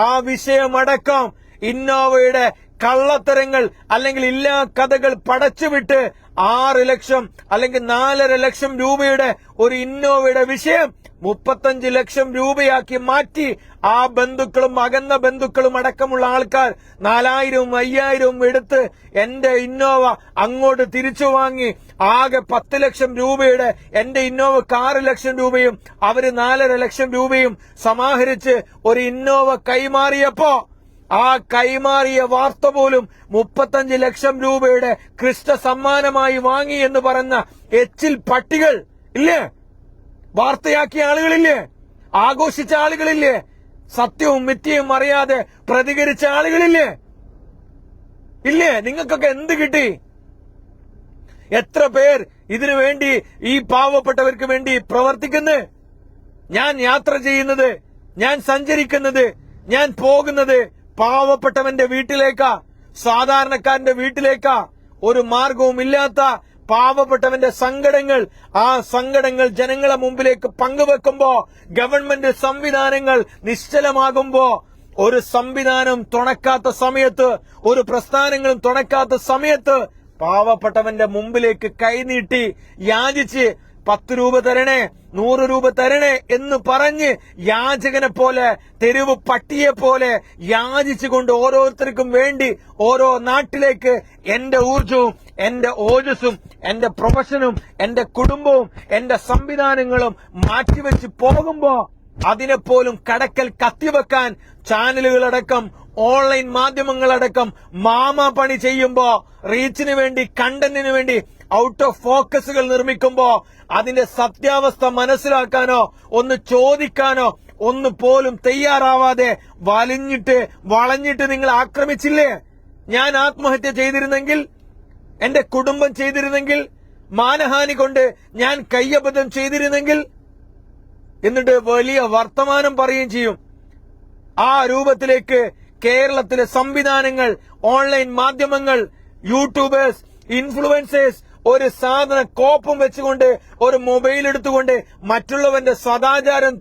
ആ വിഷയമടക്കം ഇന്നോവയുടെ കള്ളത്തരങ്ങൾ അല്ലെങ്കിൽ ഇല്ലാ കഥകൾ പടച്ചുവിട്ട് 6 ലക്ഷം അല്ലെങ്കിൽ 4.5 ലക്ഷം രൂപയുടെ ഒരു ഇന്നോവയുടെ വിഷയം 35 ലക്ഷം രൂപയാക്കി മാറ്റി ആ ബന്ധുക്കളും അകന്ന ബന്ധുക്കളും അടക്കമുള്ള ആൾക്കാർ 4000-5000 എടുത്ത് എന്റെ ഇന്നോവ അങ്ങോട്ട് തിരിച്ചു വാങ്ങി ആകെ 10 ലക്ഷം രൂപയുടെ എന്റെ ഇന്നോവക്ക് 6 ലക്ഷം രൂപയും അവര് 4.5 ലക്ഷം രൂപയും സമാഹരിച്ച് ഒരു ഇന്നോവ കൈമാറിയപ്പോ ആ കൈമാറിയ വാർത്ത പോലും 35 ലക്ഷം രൂപയുടെ ക്രിസ്റ്റ സമ്മാനമായി വാങ്ങി എന്ന് പറഞ്ഞ എച്ചിൽ പട്ടികൾ ഇല്ലേ, വാർത്തയാക്കിയ ആളുകളില്ലേ, ആഘോഷിച്ച ആളുകളില്ലേ, സത്യവും മിഥ്യയും അറിയാതെ പ്രതികരിച്ച ആളുകളില്ലേ, ഇല്ലേ? നിങ്ങൾക്കൊക്കെ എന്ത് കിട്ടി? എത്ര പേർ ഇതിനു വേണ്ടി, ഈ പാവപ്പെട്ടവർക്ക് വേണ്ടി പ്രവർത്തിക്കുന്നു? ഞാൻ യാത്ര ചെയ്യുന്നത്, ഞാൻ സഞ്ചരിക്കുന്നത്, ഞാൻ പോകുന്നത് പാവപ്പെട്ടവന്റെ വീട്ടിലേക്കാ, സാധാരണക്കാരന്റെ വീട്ടിലേക്കാ. ഒരു മാർഗവും ഇല്ലാത്ത പാവപ്പെട്ടവന്റെ സങ്കടങ്ങൾ, ആ സങ്കടങ്ങൾ ജനങ്ങളെ മുമ്പിലേക്ക് പങ്കുവെക്കുമ്പോ, ഗവൺമെന്റ് സംവിധാനങ്ങൾ നിശ്ചലമാകുമ്പോ, ഒരു സംവിധാനം തുണക്കാത്ത സമയത്ത്, ഒരു പ്രസ്ഥാനങ്ങളും തുണക്കാത്ത സമയത്ത് പാവപ്പെട്ടവന്റെ മുമ്പിലേക്ക് കൈനീട്ടി യാചിച്ച് 10 രൂപ തരണേ, 100 രൂപ തരണേ എന്ന് പറഞ്ഞ് യാചകനെ പോലെ, തെരുവ് പട്ടിയെ പോലെ യാചിച്ചുകൊണ്ട് ഓരോരുത്തർക്കും വേണ്ടി ഓരോ നാട്ടിലേക്ക് എന്റെ ഊർജവും എന്റെ ഓജസ്സും എന്റെ പ്രൊഫഷനും എന്റെ കുടുംബവും എന്റെ സംവിധാനങ്ങളും മാറ്റിവെച്ച് പോകുമ്പോ അതിനെപ്പോലും കടക്കൽ കത്തിവെക്കാൻ ചാനലുകളടക്കം ഓൺലൈൻ മാധ്യമങ്ങളടക്കം പണി ചെയ്യുമ്പോ, റീച്ചിന് വേണ്ടി, കണ്ടന്റിന് വേണ്ടി ഔട്ട് ഓഫ് ഫോക്കസുകൾ നിർമ്മിക്കുമ്പോ അതിന്റെ സത്യാവസ്ഥ മനസ്സിലാക്കാനോ ഒന്ന് ചോദിക്കാനോ ഒന്ന് പോലും തയ്യാറാവാതെ വളഞ്ഞിട്ട് നിങ്ങൾ ആക്രമിച്ചില്ലേ? ഞാൻ ആത്മഹത്യ ചെയ്തിരുന്നെങ്കിൽ, എന്റെ കുടുംബം ചെയ്തിരുന്നെങ്കിൽ, മാനഹാനി കൊണ്ട് ഞാൻ കയ്യബദ്ധം ചെയ്തിരുന്നെങ്കിൽ, എന്നിട്ട് വലിയ വർത്തമാനം പറയുകയും ചെയ്യും. ആ രൂപത്തിലേക്ക് കേരളത്തിലെ സംവിധാനങ്ങൾ, ഓൺലൈൻ മാധ്യമങ്ങൾ, യൂട്യൂബേഴ്സ്, ഇൻഫ്ലുവൻസേഴ്സ് ഒരു സാധന കോപ്പും വെച്ചുകൊണ്ട്, ഒരു മൊബൈൽ എടുത്തുകൊണ്ട് മറ്റുള്ളവന്റെ സദാചാരം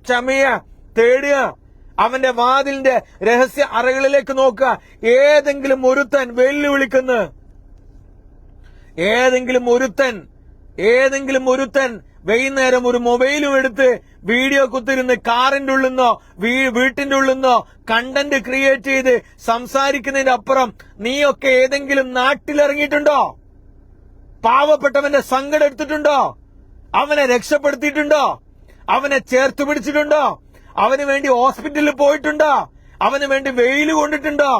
തേടുക, അവന്റെ വാതിലിന്റെ രഹസ്യ അറകളിലേക്ക് നോക്കുക. ഏതെങ്കിലും ഒരുത്തൻ വെല്ലുവിളിക്കുന്ന, ഏതെങ്കിലും ഒരുത്തൻ വൈകുന്നേരം ഒരു മൊബൈലും എടുത്ത് വീഡിയോ കുത്തിരുന്ന് കാറിന്റെ ഉള്ളിന്നോ വീട്ടിന്റെ ഉള്ളിന്നോ കണ്ടന്റ് ക്രിയേറ്റ് ചെയ്ത് സംസാരിക്കുന്നതിന്റെ അപ്പുറം നീയൊക്കെ ഏതെങ്കിലും നാട്ടിലിറങ്ങിയിട്ടുണ്ടോ? പാവപ്പെട്ടവന്റെ സങ്കടം എടുത്തിട്ടുണ്ടോ? അവനെ രക്ഷപ്പെടുത്തിയിട്ടുണ്ടോ? അവനെ ചേർത്ത് പിടിച്ചിട്ടുണ്ടോ? അവന് വേണ്ടി ഹോസ്പിറ്റലിൽ പോയിട്ടുണ്ടോ? അവന് വേണ്ടി വെയിൽ കൊണ്ടിട്ടുണ്ടോ?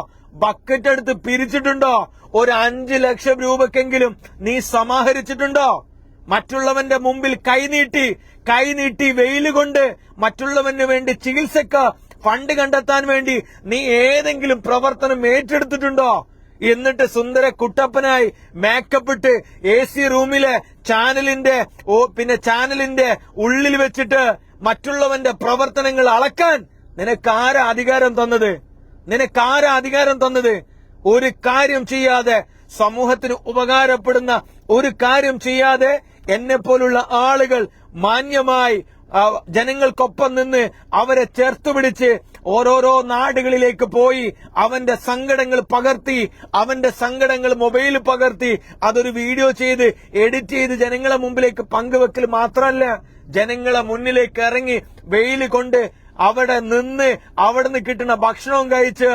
ബക്കറ്റ് എടുത്ത് പിരിച്ചിട്ടുണ്ടോ? ഒരു 5 ലക്ഷം രൂപക്കെങ്കിലും നീ സമാഹരിച്ചിട്ടുണ്ടോ? മറ്റുള്ളവന്റെ മുമ്പിൽ കൈനീട്ടി വെയിൽ കൊണ്ട് മറ്റുള്ളവന് വേണ്ടി ചികിത്സക്ക് ഫണ്ട് കണ്ടെത്താൻ വേണ്ടി നീ ഏതെങ്കിലും പ്രവർത്തനം ഏറ്റെടുത്തിട്ടുണ്ടോ? എന്നിട്ട് സുന്ദര കുട്ടപ്പനായി മേക്കപ്പ് ഇട്ട് AC റൂമിലെ ചാനലിന്റെ ഉള്ളിൽ വെച്ചിട്ട് മറ്റുള്ളവന്റെ പ്രവർത്തനങ്ങൾ അളക്കാൻ നിനക്കാരാ അധികാരം തന്നത്? ഒരു കാര്യം ചെയ്യാതെ, സമൂഹത്തിന് ഉപകാരപ്പെടുന്ന ഒരു കാര്യം ചെയ്യാതെ എന്നെ പോലുള്ള ആളുകൾ മാന്യമായി ജനങ്ങൾക്കൊപ്പം നിന്ന് അവരെ ചേർത്തുപിടിച്ച് ഓരോരോ നാടുകളിലേക്ക് പോയി അവന്റെ സങ്കടങ്ങൾ പകർത്തി, അവന്റെ സങ്കടങ്ങൾ മൊബൈലിൽ പകർത്തി അതൊരു വീഡിയോ ചെയ്ത് എഡിറ്റ് ചെയ്ത് ജനങ്ങളെ മുമ്പിലേക്ക് പങ്കുവെക്കൽ മാത്രമല്ല, ജനങ്ങളെ മുന്നിലേക്ക് ഇറങ്ങി വെയിൽ കൊണ്ട് അവിടെ നിന്ന് കിട്ടുന്ന ഭക്ഷണവും കഴിച്ച്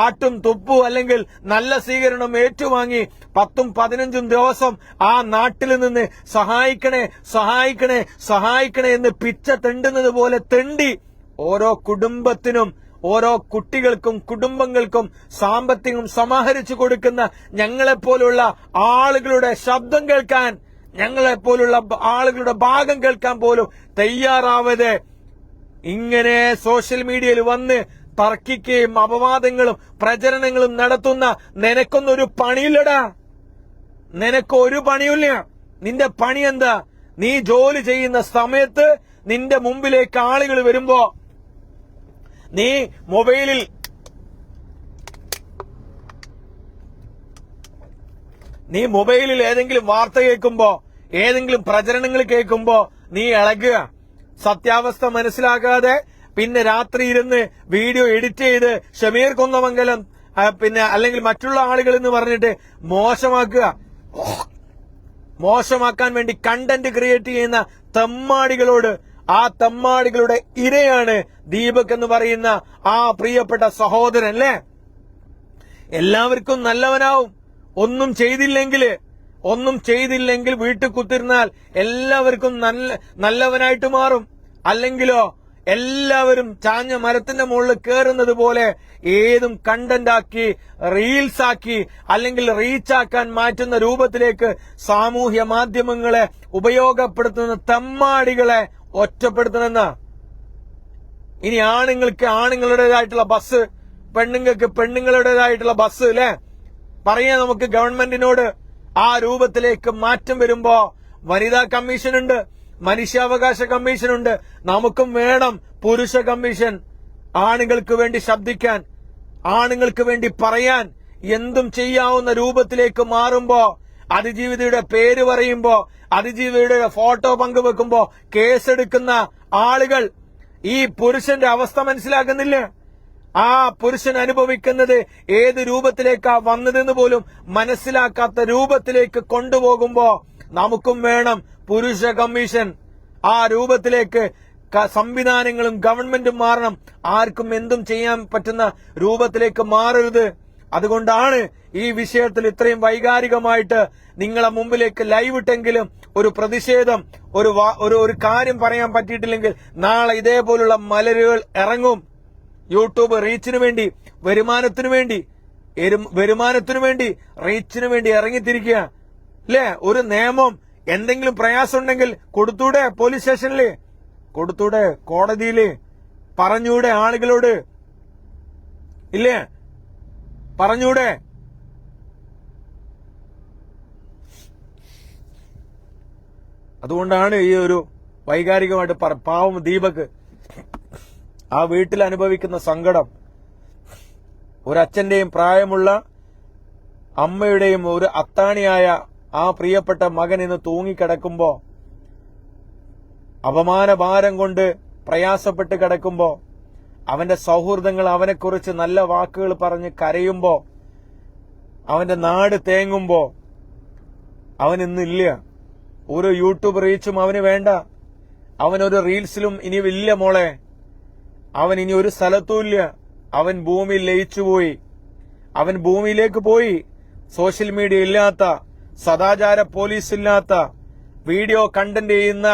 ആട്ടും തുപ്പു അല്ലെങ്കിൽ നല്ല സ്വീകരണം ഏറ്റുവാങ്ങി 10-15 ദിവസം ആ നാട്ടിൽ നിന്ന് സഹായിക്കണേ എന്ന് പിച്ച തെണ്ടുന്നത് പോലെ തെണ്ടി ഓരോ കുടുംബത്തിനും, ഓരോ കുട്ടികൾക്കും കുടുംബങ്ങൾക്കും സാമ്പത്തികം സമാഹരിച്ചു കൊടുക്കുന്ന ഞങ്ങളെപ്പോലുള്ള ആളുകളുടെ ശബ്ദം കേൾക്കാൻ, ഞങ്ങളെപ്പോലുള്ള ആളുകളുടെ ഭാഗം കേൾക്കാൻ പോലും തയ്യാറാവാതെ ഇങ്ങനെ സോഷ്യൽ മീഡിയയിൽ വന്ന് തർക്കിക്കുകയും അപവാദങ്ങളും പ്രചരണങ്ങളും നടത്തുന്ന നിനക്കൊന്നൊരു പണിയില്ലടാ. നിനക്കൊരു പണിയില്ല. നിന്റെ പണി എന്താ? നീ ജോലി ചെയ്യുന്ന സമയത്ത് നിന്റെ മുമ്പിലേക്ക് ആളുകൾ വരുമ്പോ നീ മൊബൈലിൽ നീ മൊബൈലിൽ ഏതെങ്കിലും വാർത്ത കേൾക്കുമ്പോ, ഏതെങ്കിലും പ്രചരണങ്ങൾ കേൾക്കുമ്പോ നീ ഇളകുക. സത്യാവസ്ഥ മനസ്സിലാക്കാതെ പിന്നെ രാത്രി ഇരുന്ന് വീഡിയോ എഡിറ്റ് ചെയ്ത് ഷമീർ കുന്നമംഗലം പിന്നെ അല്ലെങ്കിൽ മറ്റുള്ള ആളുകൾ എന്ന് പറഞ്ഞിട്ട് മോശമാക്കാൻ വേണ്ടി കണ്ടന്റ് ക്രിയേറ്റ് ചെയ്യുന്ന തെമ്മാടികളോട്, ആ തെമ്മാടികളുടെ ഇരയാണ് ദീപക് എന്ന് പറയുന്ന ആ പ്രിയപ്പെട്ട സഹോദരൻ. അല്ലേ? എല്ലാവർക്കും നല്ലവനാവും. ഒന്നും ചെയ്തില്ലെങ്കിൽ വീട്ടിൽ കുത്തിരുന്നാൽ എല്ലാവർക്കും നല്ലവനായിട്ട് മാറും. അല്ലെങ്കിലോ എല്ലാവരും ചാഞ്ഞ മരത്തിന്റെ മുകളിൽ കയറുന്നത് പോലെ ഏതും കണ്ടന്റ് ആക്കി, റീൽസ് ആക്കി, അല്ലെങ്കിൽ റീച്ചാക്കാൻ മാറ്റുന്ന രൂപത്തിലേക്ക് സാമൂഹ്യ മാധ്യമങ്ങളെ ഉപയോഗപ്പെടുത്തുന്ന തെമ്മാടികളെ ഒറ്റപ്പെടുത്തണമെന്ന. ഇനി ആണുങ്ങൾക്ക് ആണുങ്ങളുടേതായിട്ടുള്ള ബസ്, പെണ്ണുങ്ങൾക്ക് പെണ്ണുങ്ങളുടേതായിട്ടുള്ള ബസ്. അല്ലെ? പറയാ നമുക്ക് ഗവൺമെന്റിനോട് ആ രൂപത്തിലേക്ക് മാറ്റം വരുമ്പോ വനിതാ കമ്മീഷനുണ്ട്, മനുഷ്യാവകാശ കമ്മീഷനുണ്ട്. നമുക്കും വേണം പുരുഷ കമ്മീഷൻ. ആണുങ്ങൾക്ക് വേണ്ടി ശബ്ദിക്കാൻ, ആണുങ്ങൾക്ക് വേണ്ടി പറയാൻ, എന്തും ചെയ്യാവുന്ന രൂപത്തിലേക്ക് മാറുമ്പോ, അതിജീവിതയുടെ പേര് പറയുമ്പോ, അതിജീവിതയുടെ ഫോട്ടോ പങ്കുവെക്കുമ്പോ കേസെടുക്കുന്ന ആളുകൾ ഈ പുരുഷന്റെ അവസ്ഥ മനസ്സിലാക്കുന്നില്ല. ആ പുരുഷൻ അനുഭവിക്കുന്നത് ഏത് രൂപത്തിലേക്കാ വന്നതെന്ന് പോലും മനസ്സിലാക്കാത്ത രൂപത്തിലേക്ക് കൊണ്ടുപോകുമ്പോ നമുക്കും വേണം പുരുഷ കമ്മീഷൻ. ആ രൂപത്തിലേക്ക് സംവിധാനങ്ങളും ഗവൺമെന്റും മാറണം. ആർക്കും എന്തും ചെയ്യാൻ പറ്റുന്ന രൂപത്തിലേക്ക് മാറരുത്. അതുകൊണ്ടാണ് ഈ വിഷയത്തിൽ ഇത്രയും വൈകാരികമായിട്ട് നിങ്ങളെ മുമ്പിലേക്ക് ലൈവ് ഇട്ടെങ്കിലും ഒരു പ്രതിഷേധം, ഒരു കാര്യം പറയാൻ പറ്റിയിട്ടില്ലെങ്കിൽ നാളെ ഇതേപോലുള്ള മലരുകൾ ഇറങ്ങും. യൂട്യൂബ് റീച്ചിനു വേണ്ടി, വരുമാനത്തിനു വേണ്ടി റീച്ചിനു വേണ്ടി ഇറങ്ങിത്തിരിക്കുക. അല്ലേ? ഒരു നിയമം എന്തെങ്കിലും പ്രയാസം ഉണ്ടെങ്കിൽ കൊടുത്തൂടെ? പോലീസ് സ്റ്റേഷനില് കൊടുത്തൂടെ? കോടതിയില് പറഞ്ഞൂടെ? ആളുകളോട് ഇല്ലേ? പറഞ്ഞൂടെ? അതുകൊണ്ടാണ് ഈ ഒരു വൈകാരികമായിട്ട് പാവം ദീപക് ആ വീട്ടിൽ അനുഭവിക്കുന്ന സങ്കടം, ഒരച്ഛന്റെയും പ്രായമുള്ള അമ്മയുടെയും ഒരു അത്താണിയായ ആ പ്രിയപ്പെട്ട മകൻ ഇന്ന് തൂങ്ങിക്കിടക്കുമ്പോ, അപമാനഭാരം കൊണ്ട് പ്രയാസപ്പെട്ട് കിടക്കുമ്പോ, അവന്റെ സൗഹൃദങ്ങൾ അവനെക്കുറിച്ച് നല്ല വാക്കുകൾ പറഞ്ഞ് കരയുമ്പോ, അവന്റെ നാട് തേങ്ങുമ്പോ, അവൻ ഇന്നില്ല. ഒരു യൂട്യൂബ് റീച്ചും അവന് വേണ്ട. അവനൊരു റീൽസിലും ഇനി ഇല്ല മോളെ. അവൻ ഇനി ഒരു സ്ഥലത്തുമില്ല. അവൻ ഭൂമിയിൽ ലയിച്ചുപോയി. അവൻ ഭൂമിയിലേക്ക് പോയി. സോഷ്യൽ മീഡിയ ഇല്ലാത്ത, സദാചാര പോലീസ് ഇല്ലാത്ത, വീഡിയോ കണ്ടന്റ് ചെയ്യുന്ന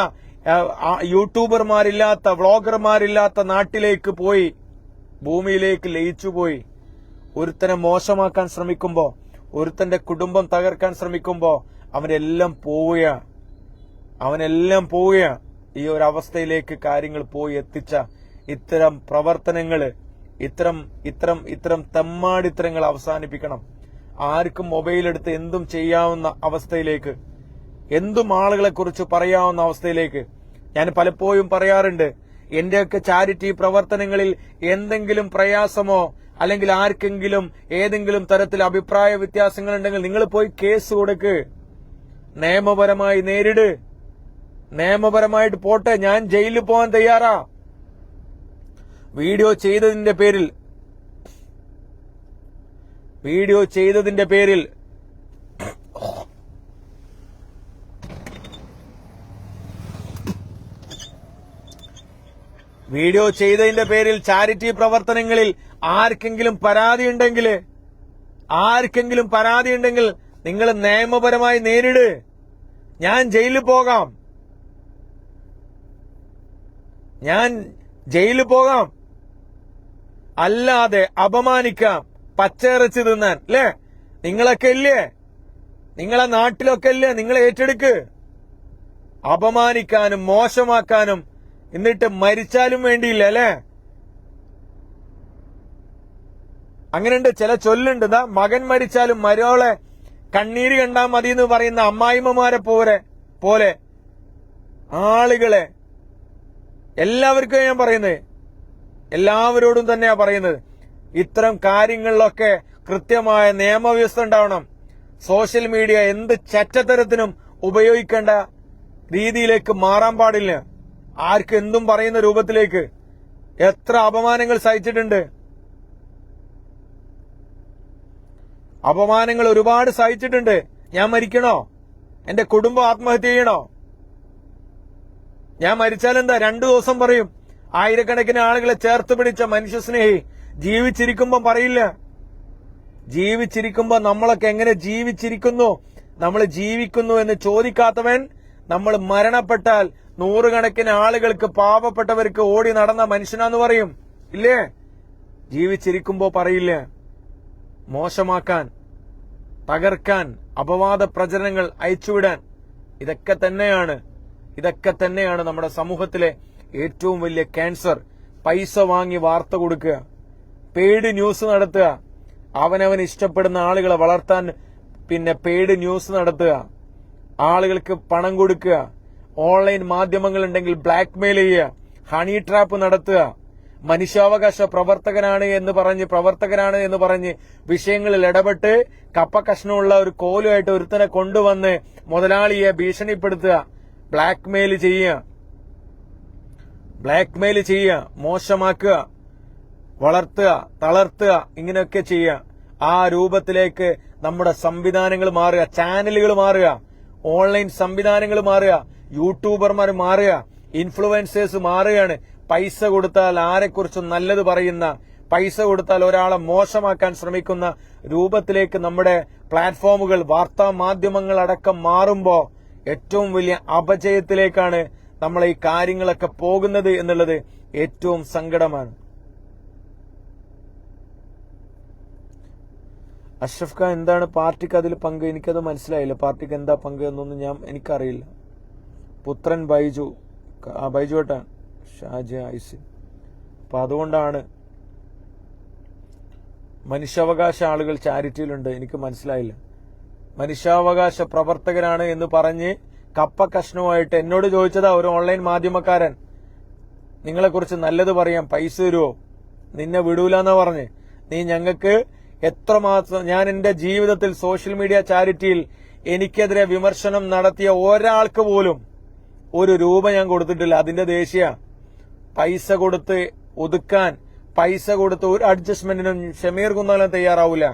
യൂട്യൂബർമാരില്ലാത്ത, വ്ളോഗർമാരില്ലാത്ത നാട്ടിലേക്ക് പോയി. ഭൂമിയിലേക്ക് ലയിച്ചുപോയി. ഒരുത്തനെ മോശമാക്കാൻ ശ്രമിക്കുമ്പോ, ഒരുത്തന്റെ കുടുംബം തകർക്കാൻ ശ്രമിക്കുമ്പോ അവനെല്ലാം പോവുക. ഈ ഒരു അവസ്ഥയിലേക്ക് കാര്യങ്ങൾ പോയി എത്തിച്ച ഇത്തരം പ്രവർത്തനങ്ങള്, ഇത്തരം തെമ്മാടിത്തരങ്ങൾ അവസാനിപ്പിക്കണം. ആർക്കും മൊബൈലെടുത്ത് എന്തും ചെയ്യാവുന്ന അവസ്ഥയിലേക്ക്, എന്തും ആളുകളെ കുറിച്ച് പറയാവുന്ന അവസ്ഥയിലേക്ക്. ഞാൻ പലപ്പോഴും പറയാറുണ്ട്, എന്റെയൊക്കെ ചാരിറ്റി പ്രവർത്തനങ്ങളിൽ എന്തെങ്കിലും പ്രയാസമോ അല്ലെങ്കിൽ ആർക്കെങ്കിലും ഏതെങ്കിലും തരത്തിൽ അഭിപ്രായ വ്യത്യാസങ്ങൾ ഉണ്ടെങ്കിൽ നിങ്ങൾ പോയി കേസ് കൊടുക്ക്, നിയമപരമായി നേരിട്. നിയമപരമായിട്ട് പോട്ടെ. ഞാൻ ജയിലിൽ പോകാൻ തയ്യാറാ. വീഡിയോ ചെയ്തതിന്റെ പേരിൽ വീഡിയോ ചെയ്തതിന്റെ പേരിൽ ചാരിറ്റി പ്രവർത്തനങ്ങളിൽ ആർക്കെങ്കിലും പരാതിയുണ്ടെങ്കിൽ നിങ്ങൾ നിയമപരമായി നേരിട്. ഞാൻ ജയിലിൽ പോകാം. അല്ലാതെ അപമാനിക്കാം, പച്ചയിറച്ചി തിന്നാൻ. അല്ലേ? നിങ്ങളൊക്കെ ഇല്ലേ? നിങ്ങളെ നാട്ടിലൊക്കെ ഇല്ലേ? നിങ്ങൾ ഏറ്റെടുക്ക്. അപമാനിക്കാനും മോശമാക്കാനും, എന്നിട്ട് മരിച്ചാലും വേണ്ടിയില്ല. അല്ലേ? അങ്ങനെയുണ്ട്. ചില ചൊല്ലുണ്ട്, മകൻ മരിച്ചാലും മരോളെ കണ്ണീര് കണ്ടാ മതി എന്ന് പറയുന്ന അമ്മായിമ്മമാരെ പോലെ ആളുകളെ എല്ലാവർക്കും ഞാൻ പറയുന്നത്, എല്ലാവരോടും തന്നെയാ പറയുന്നത്. ഇത്തരം കാര്യങ്ങളിലൊക്കെ കൃത്യമായ നിയമവ്യവസ്ഥ ഉണ്ടാവണം. സോഷ്യൽ മീഡിയ എന്ത് ചെറ്റത്തരത്തിനും ഉപയോഗിക്കേണ്ട രീതിയിലേക്ക് മാറാൻ പാടില്ല. ആർക്ക് എന്തും പറയുന്ന രൂപത്തിലേക്ക്. എത്ര അപമാനങ്ങൾ സഹിച്ചിട്ടുണ്ട്, അപമാനങ്ങൾ ഒരുപാട് സഹിച്ചിട്ടുണ്ട്. ഞാൻ മരിക്കണോ? എന്റെ കുടുംബം ആത്മഹത്യ ചെയ്യണോ? ഞാൻ മരിച്ചാലെന്താ? 2 ദിവസം പറയും. ആയിരക്കണക്കിന് ആളുകളെ ചേർത്ത് പിടിച്ച മനുഷ്യസ്നേഹി ജീവിച്ചിരിക്കുമ്പോ പറയില്ല. ജീവിച്ചിരിക്കുമ്പോ നമ്മളൊക്കെ എങ്ങനെ ജീവിച്ചിരിക്കുന്നു, നമ്മൾ ജീവിക്കുന്നു എന്ന് ചോദിക്കാത്തവൻ നമ്മൾ മരണപ്പെട്ടാൽ നൂറുകണക്കിന് ആളുകൾക്ക്, പാവപ്പെട്ടവർക്ക് ഓടി നടന്ന മനുഷ്യനാന്ന് പറയും. ഇല്ലേ? ജീവിച്ചിരിക്കുമ്പോ പറയില്ല. മോശമാക്കാൻ, തകർക്കാൻ, അപവാദ പ്രചരണങ്ങൾ അയച്ചുവിടാൻ. ഇതൊക്കെ തന്നെയാണ് നമ്മുടെ സമൂഹത്തിലെ ഏറ്റവും വലിയ ക്യാൻസർ. പൈസ വാങ്ങി വാർത്ത കൊടുക്കുക, പെയ്ഡ് ന്യൂസ് നടത്തുക, അവനവൻ ഇഷ്ടപ്പെടുന്ന ആളുകളെ വളർത്താൻ പെയ്ഡ് ന്യൂസ് നടത്തുക, ആളുകൾക്ക് പണം കൊടുക്കുക, ഓൺലൈൻ മാധ്യമങ്ങൾ ഉണ്ടെങ്കിൽ ബ്ലാക്ക്മെയിൽ ചെയ്യുക, ഹണി ട്രാപ്പ് നടത്തുക, മനുഷ്യാവകാശ പ്രവർത്തകനാണ് എന്ന് പറഞ്ഞ് വിഷയങ്ങളിൽ ഇടപെട്ട് കപ്പക്കഷ്ണമുള്ള ഒരു കോലുമായിട്ട് ഒരുത്തനെ കൊണ്ടുവന്ന് മുതലാളിയെ ഭീഷണിപ്പെടുത്തുക, ബ്ലാക്ക്മെയിൽ ചെയ്യുക, മോശമാക്കുക, വളർത്തുക, തളർത്തുക, ഇങ്ങനെയൊക്കെ ചെയ്യുക. ആ രൂപത്തിലേക്ക് നമ്മുടെ സംവിധാനങ്ങൾ മാറുക, ചാനലുകൾ മാറുക, ഓൺലൈൻ സംവിധാനങ്ങൾ മാറുക, യൂട്യൂബർമാർ മാറുക, ഇൻഫ്ലുവൻസേഴ്സ് മാറുകയാണ്. പൈസ കൊടുത്താൽ ആരെക്കുറിച്ചും നല്ലത് പറയുന്ന, പൈസ കൊടുത്താൽ ഒരാളെ മോശമാക്കാൻ ശ്രമിക്കുന്ന രൂപത്തിലേക്ക് നമ്മുടെ പ്ലാറ്റ്ഫോമുകൾ, വാർത്താ മാധ്യമങ്ങൾ അടക്കം മാറുമ്പോ ഏറ്റവും വലിയ അപജയത്തിലേക്കാണ് നമ്മൾ ഈ കാര്യങ്ങളൊക്കെ പോകുന്നത് എന്നുള്ളത് ഏറ്റവും സങ്കടമാണ്. അഷ്റഫ് ഖാൻ, എന്താണ് പാർട്ടിക്ക് അതിൽ പങ്ക്? എനിക്കത് മനസ്സിലായില്ല. പാർട്ടിക്ക് എന്താ പങ്ക് എന്നൊന്നും എനിക്കറിയില്ല. പുത്രൻ ബൈജുവേട്ടൻ, ഷാജ ഐസി. അപ്പൊ അതുകൊണ്ടാണ് മനുഷ്യാവകാശ ആളുകൾ ചാരിറ്റിയിലുണ്ട്. എനിക്ക് മനസ്സിലായില്ല. മനുഷ്യാവകാശ പ്രവർത്തകരാണ് എന്ന് പറഞ്ഞ് കപ്പ കഷ്ണവുമായിട്ട് എന്നോട് ചോദിച്ചതാ ഒരു ഓൺലൈൻ മാധ്യമക്കാരൻ, നിങ്ങളെക്കുറിച്ച് നല്ലത് പറയാം, പൈസ തരുമോ? നിന്നെ വിടൂലെന്നാ പറഞ്ഞ്. നീ ഞങ്ങൾക്ക് എത്രമാത്രം, ഞാൻ എന്റെ ജീവിതത്തിൽ സോഷ്യൽ മീഡിയ ചാരിറ്റിയിൽ എനിക്കെതിരെ വിമർശനം നടത്തിയ ഒരാൾക്ക് പോലും 1 രൂപ ഞാൻ കൊടുത്തിട്ടില്ല. അതിന്റെ ദേഷ്യ. പൈസ കൊടുത്ത് ഒതുക്കാൻ, പൈസ കൊടുത്ത് ഒരു അഡ്ജസ്റ്റ്മെന്റിനും ഷമീർ കുന്നാലും തയ്യാറാവൂല.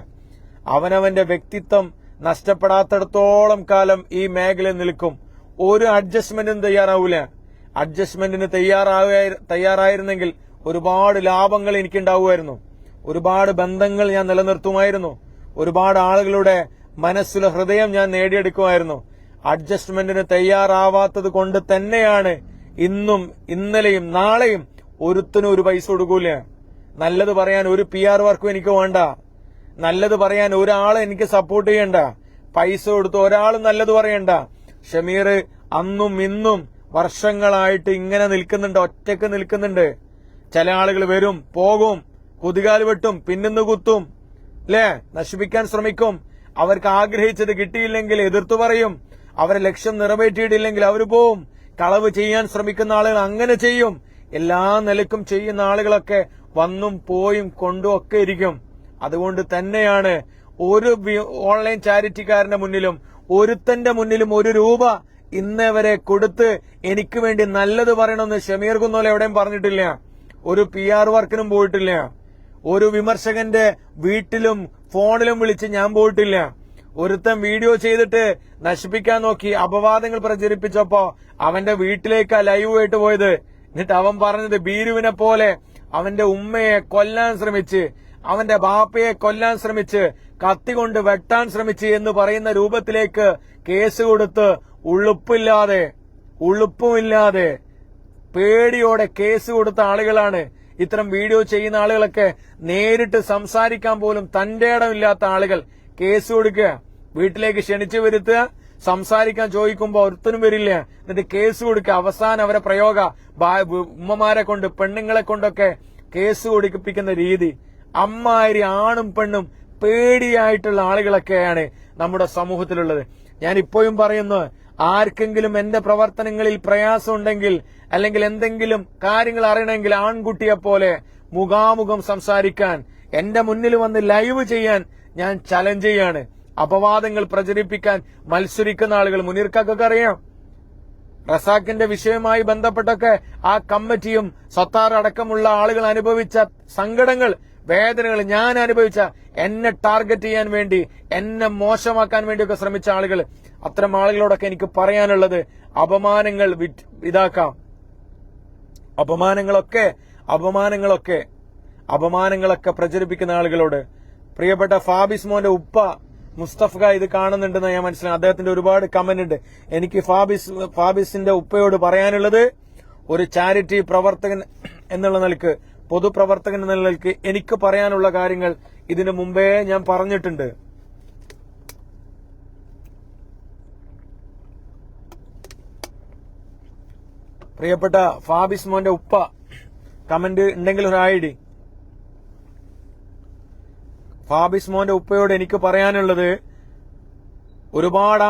അവനവന്റെ വ്യക്തിത്വം നഷ്ടപ്പെടാത്തിടത്തോളം കാലം ഈ മേഖല നിൽക്കും. ഒരു അഡ്ജസ്റ്റ്മെന്റിനും തയ്യാറാവൂല. അഡ്ജസ്റ്റ്മെന്റിന് തയ്യാറായിരുന്നെങ്കിൽ ഒരുപാട് ലാഭങ്ങൾ എനിക്കുണ്ടാവുമായിരുന്നു, ഒരുപാട് ബന്ധങ്ങൾ ഞാൻ നിലനിർത്തുമായിരുന്നു, ഒരുപാട് ആളുകളുടെ മനസ്സിലെ ഹൃദയം ഞാൻ നേടിയെടുക്കുമായിരുന്നു. അഡ്ജസ്റ്റ്മെന്റിന് തയ്യാറാവാത്തത് കൊണ്ട് തന്നെയാണ് ഇന്നും ഇന്നലെയും നാളെയും ഒരുത്തിനും ഒരു പൈസ കൊടുക്കൂല. നല്ലത് പറയാൻ ഒരു PR വർക്കും എനിക്ക് വേണ്ട, നല്ലത് പറയാൻ ഒരാളെ എനിക്ക് സപ്പോർട്ട് ചെയ്യണ്ട, പൈസ കൊടുത്ത് ഒരാളും നല്ലത് പറയണ്ട. ഷമീർ അന്നും ഇന്നും വർഷങ്ങളായിട്ട് ഇങ്ങനെ നിൽക്കുന്നുണ്ട്, ഒറ്റക്ക് നിൽക്കുന്നുണ്ട്. ചില ആളുകൾ വരും, പോകും, കുതികാല് വെട്ടും, പിന്നിന്ന് കുത്തും, അല്ലേ, നശിപ്പിക്കാൻ ശ്രമിക്കും. അവർക്ക് ആഗ്രഹിച്ചത് കിട്ടിയില്ലെങ്കിൽ എതിർത്തു പറയും, അവരെ ലക്ഷ്യം നിറവേറ്റിയിട്ടില്ലെങ്കിൽ അവർ പോവും. കളവ് ചെയ്യാൻ ശ്രമിക്കുന്ന ആളുകൾ അങ്ങനെ ചെയ്യും. എല്ലാ നിലക്കും ചെയ്യുന്ന ആളുകളൊക്കെ വന്നും പോയും കൊണ്ടും ഒക്കെ ഇരിക്കും. അതുകൊണ്ട് തന്നെയാണ് ഒരു ഓൺലൈൻ ചാരിറ്റിക്കാരന്റെ മുന്നിലും ഒരുത്തന്റെ മുന്നിലും 1 രൂപ ഇന്നേ വരെ കൊടുത്ത് എനിക്ക് വേണ്ടി നല്ലത് പറയണമെന്ന് ഷമീർ കുന്നോല എവിടെയും പറഞ്ഞിട്ടില്ല. ഒരു PR വർക്കിനും പോയിട്ടില്ല. ഒരു വിമർശകന്റെ വീട്ടിലും ഫോണിലും വിളിച്ച് ഞാൻ പോയിട്ടില്ല. ഒരുത്തൻ വീഡിയോ ചെയ്തിട്ട് നശിപ്പിക്കാൻ നോക്കി, അപവാദങ്ങൾ പ്രചരിപ്പിച്ചപ്പോ അവന്റെ വീട്ടിലേക്കാ ലൈവായിട്ട് പോയത്. എന്നിട്ട് അവൻ പറഞ്ഞത് ഭീരുവിനെ പോലെ അവന്റെ ഉമ്മയെ കൊല്ലാൻ ശ്രമിച്ച്, അവന്റെ ബാപ്പയെ കൊല്ലാൻ ശ്രമിച്ച്, കത്തികൊണ്ട് വെട്ടാൻ ശ്രമിച്ച് എന്ന് പറയുന്ന രൂപത്തിലേക്ക് കേസ് കൊടുത്ത് ഉളുപ്പുമില്ലാതെ പേടിയോടെ കേസ് കൊടുത്ത ആളുകളാണ് ഇത്തരം വീഡിയോ ചെയ്യുന്ന ആളുകളൊക്കെ. നേരിട്ട് സംസാരിക്കാൻ പോലും തന്റെ ഇടമില്ലാത്ത ആളുകൾ കേസ് കൊടുക്കുക, വീട്ടിലേക്ക് ക്ഷണിച്ചു വരുത്തുക, സംസാരിക്കാൻ ചോദിക്കുമ്പോ ഒരുത്തനും വരില്ല, എന്നിട്ട് കേസ് കൊടുക്കുക. അവസാനം അവരെ പ്രയോഗ ഉമ്മമാരെ കൊണ്ട്, പെണ്ണുങ്ങളെ കൊണ്ടൊക്കെ കേസ് കൊടുപ്പിക്കുന്ന രീതി. അമ്മാതിരി ആണും പെണ്ണും പേടിയായിട്ടുള്ള ആളുകളൊക്കെയാണ് നമ്മുടെ സമൂഹത്തിലുള്ളത്. ഞാൻ ഇപ്പോഴും പറയുന്നു, ആർക്കെങ്കിലും എന്റെ പ്രവർത്തനങ്ങളിൽ പ്രയാസമുണ്ടെങ്കിൽ അല്ലെങ്കിൽ എന്തെങ്കിലും കാര്യങ്ങൾ അറിയണമെങ്കിൽ ആൺകുട്ടിയെ പോലെ മുഖാമുഖം സംസാരിക്കാൻ, എന്റെ മുന്നിൽ വന്ന് ലൈവ് ചെയ്യാൻ ഞാൻ ചലഞ്ച് ചെയ്യാണ്. അപവാദങ്ങൾ പ്രചരിപ്പിക്കാൻ മത്സരിക്കുന്ന ആളുകൾ. മുനീർക്കൊക്കെ അറിയാം, റസാഖിന്റെ വിഷയവുമായി ബന്ധപ്പെട്ടൊക്കെ ആ കമ്മിറ്റിയും സത്താർ അടക്കമുള്ള ആളുകൾ അനുഭവിച്ച സങ്കടങ്ങൾ, വേദനകൾ, ഞാൻ അനുഭവിച്ച, എന്നെ ടാർഗറ്റ് ചെയ്യാൻ വേണ്ടി, എന്നെ മോശമാക്കാൻ വേണ്ടിയൊക്കെ ശ്രമിച്ച ആളുകൾ, അത്തരം ആളുകളോടൊക്കെ എനിക്ക് പറയാനുള്ളത്, അപമാനങ്ങൾ ഇതാക്കാം. അപമാനങ്ങളൊക്കെ പ്രചരിപ്പിക്കുന്ന ആളുകളോട്, പ്രിയപ്പെട്ട ഫാബിസ് മോന്റെ ഉപ്പ മുസ്തഫ ഇത് കാണുന്നുണ്ടെന്ന് ഞാൻ മനസ്സിലാക്കി. അദ്ദേഹത്തിന്റെ ഒരുപാട് കമന്റ് ഉണ്ട്. എനിക്ക് ഫാബിസിന്റെ ഉപ്പയോട് പറയാനുള്ളത്, ഒരു ചാരിറ്റി പ്രവർത്തകൻ എന്നുള്ള നിലക്ക്, പൊതുപ്രവർത്തകൻ എന്ന നിലയ്ക്ക് എനിക്ക് പറയാനുള്ള കാര്യങ്ങൾ ഇതിനു മുമ്പേ ഞാൻ പറഞ്ഞിട്ടുണ്ട്. പ്രിയപ്പെട്ട ഫാബിസ് മോന്റെ ഉപ്പ കമന്റ് ഉണ്ടെങ്കിൽ ഒരു ഐഡി. ഫാബിസ് മോന്റെ ഉപ്പയോട് എനിക്ക് പറയാനുള്ളത്, ഒരുപാട്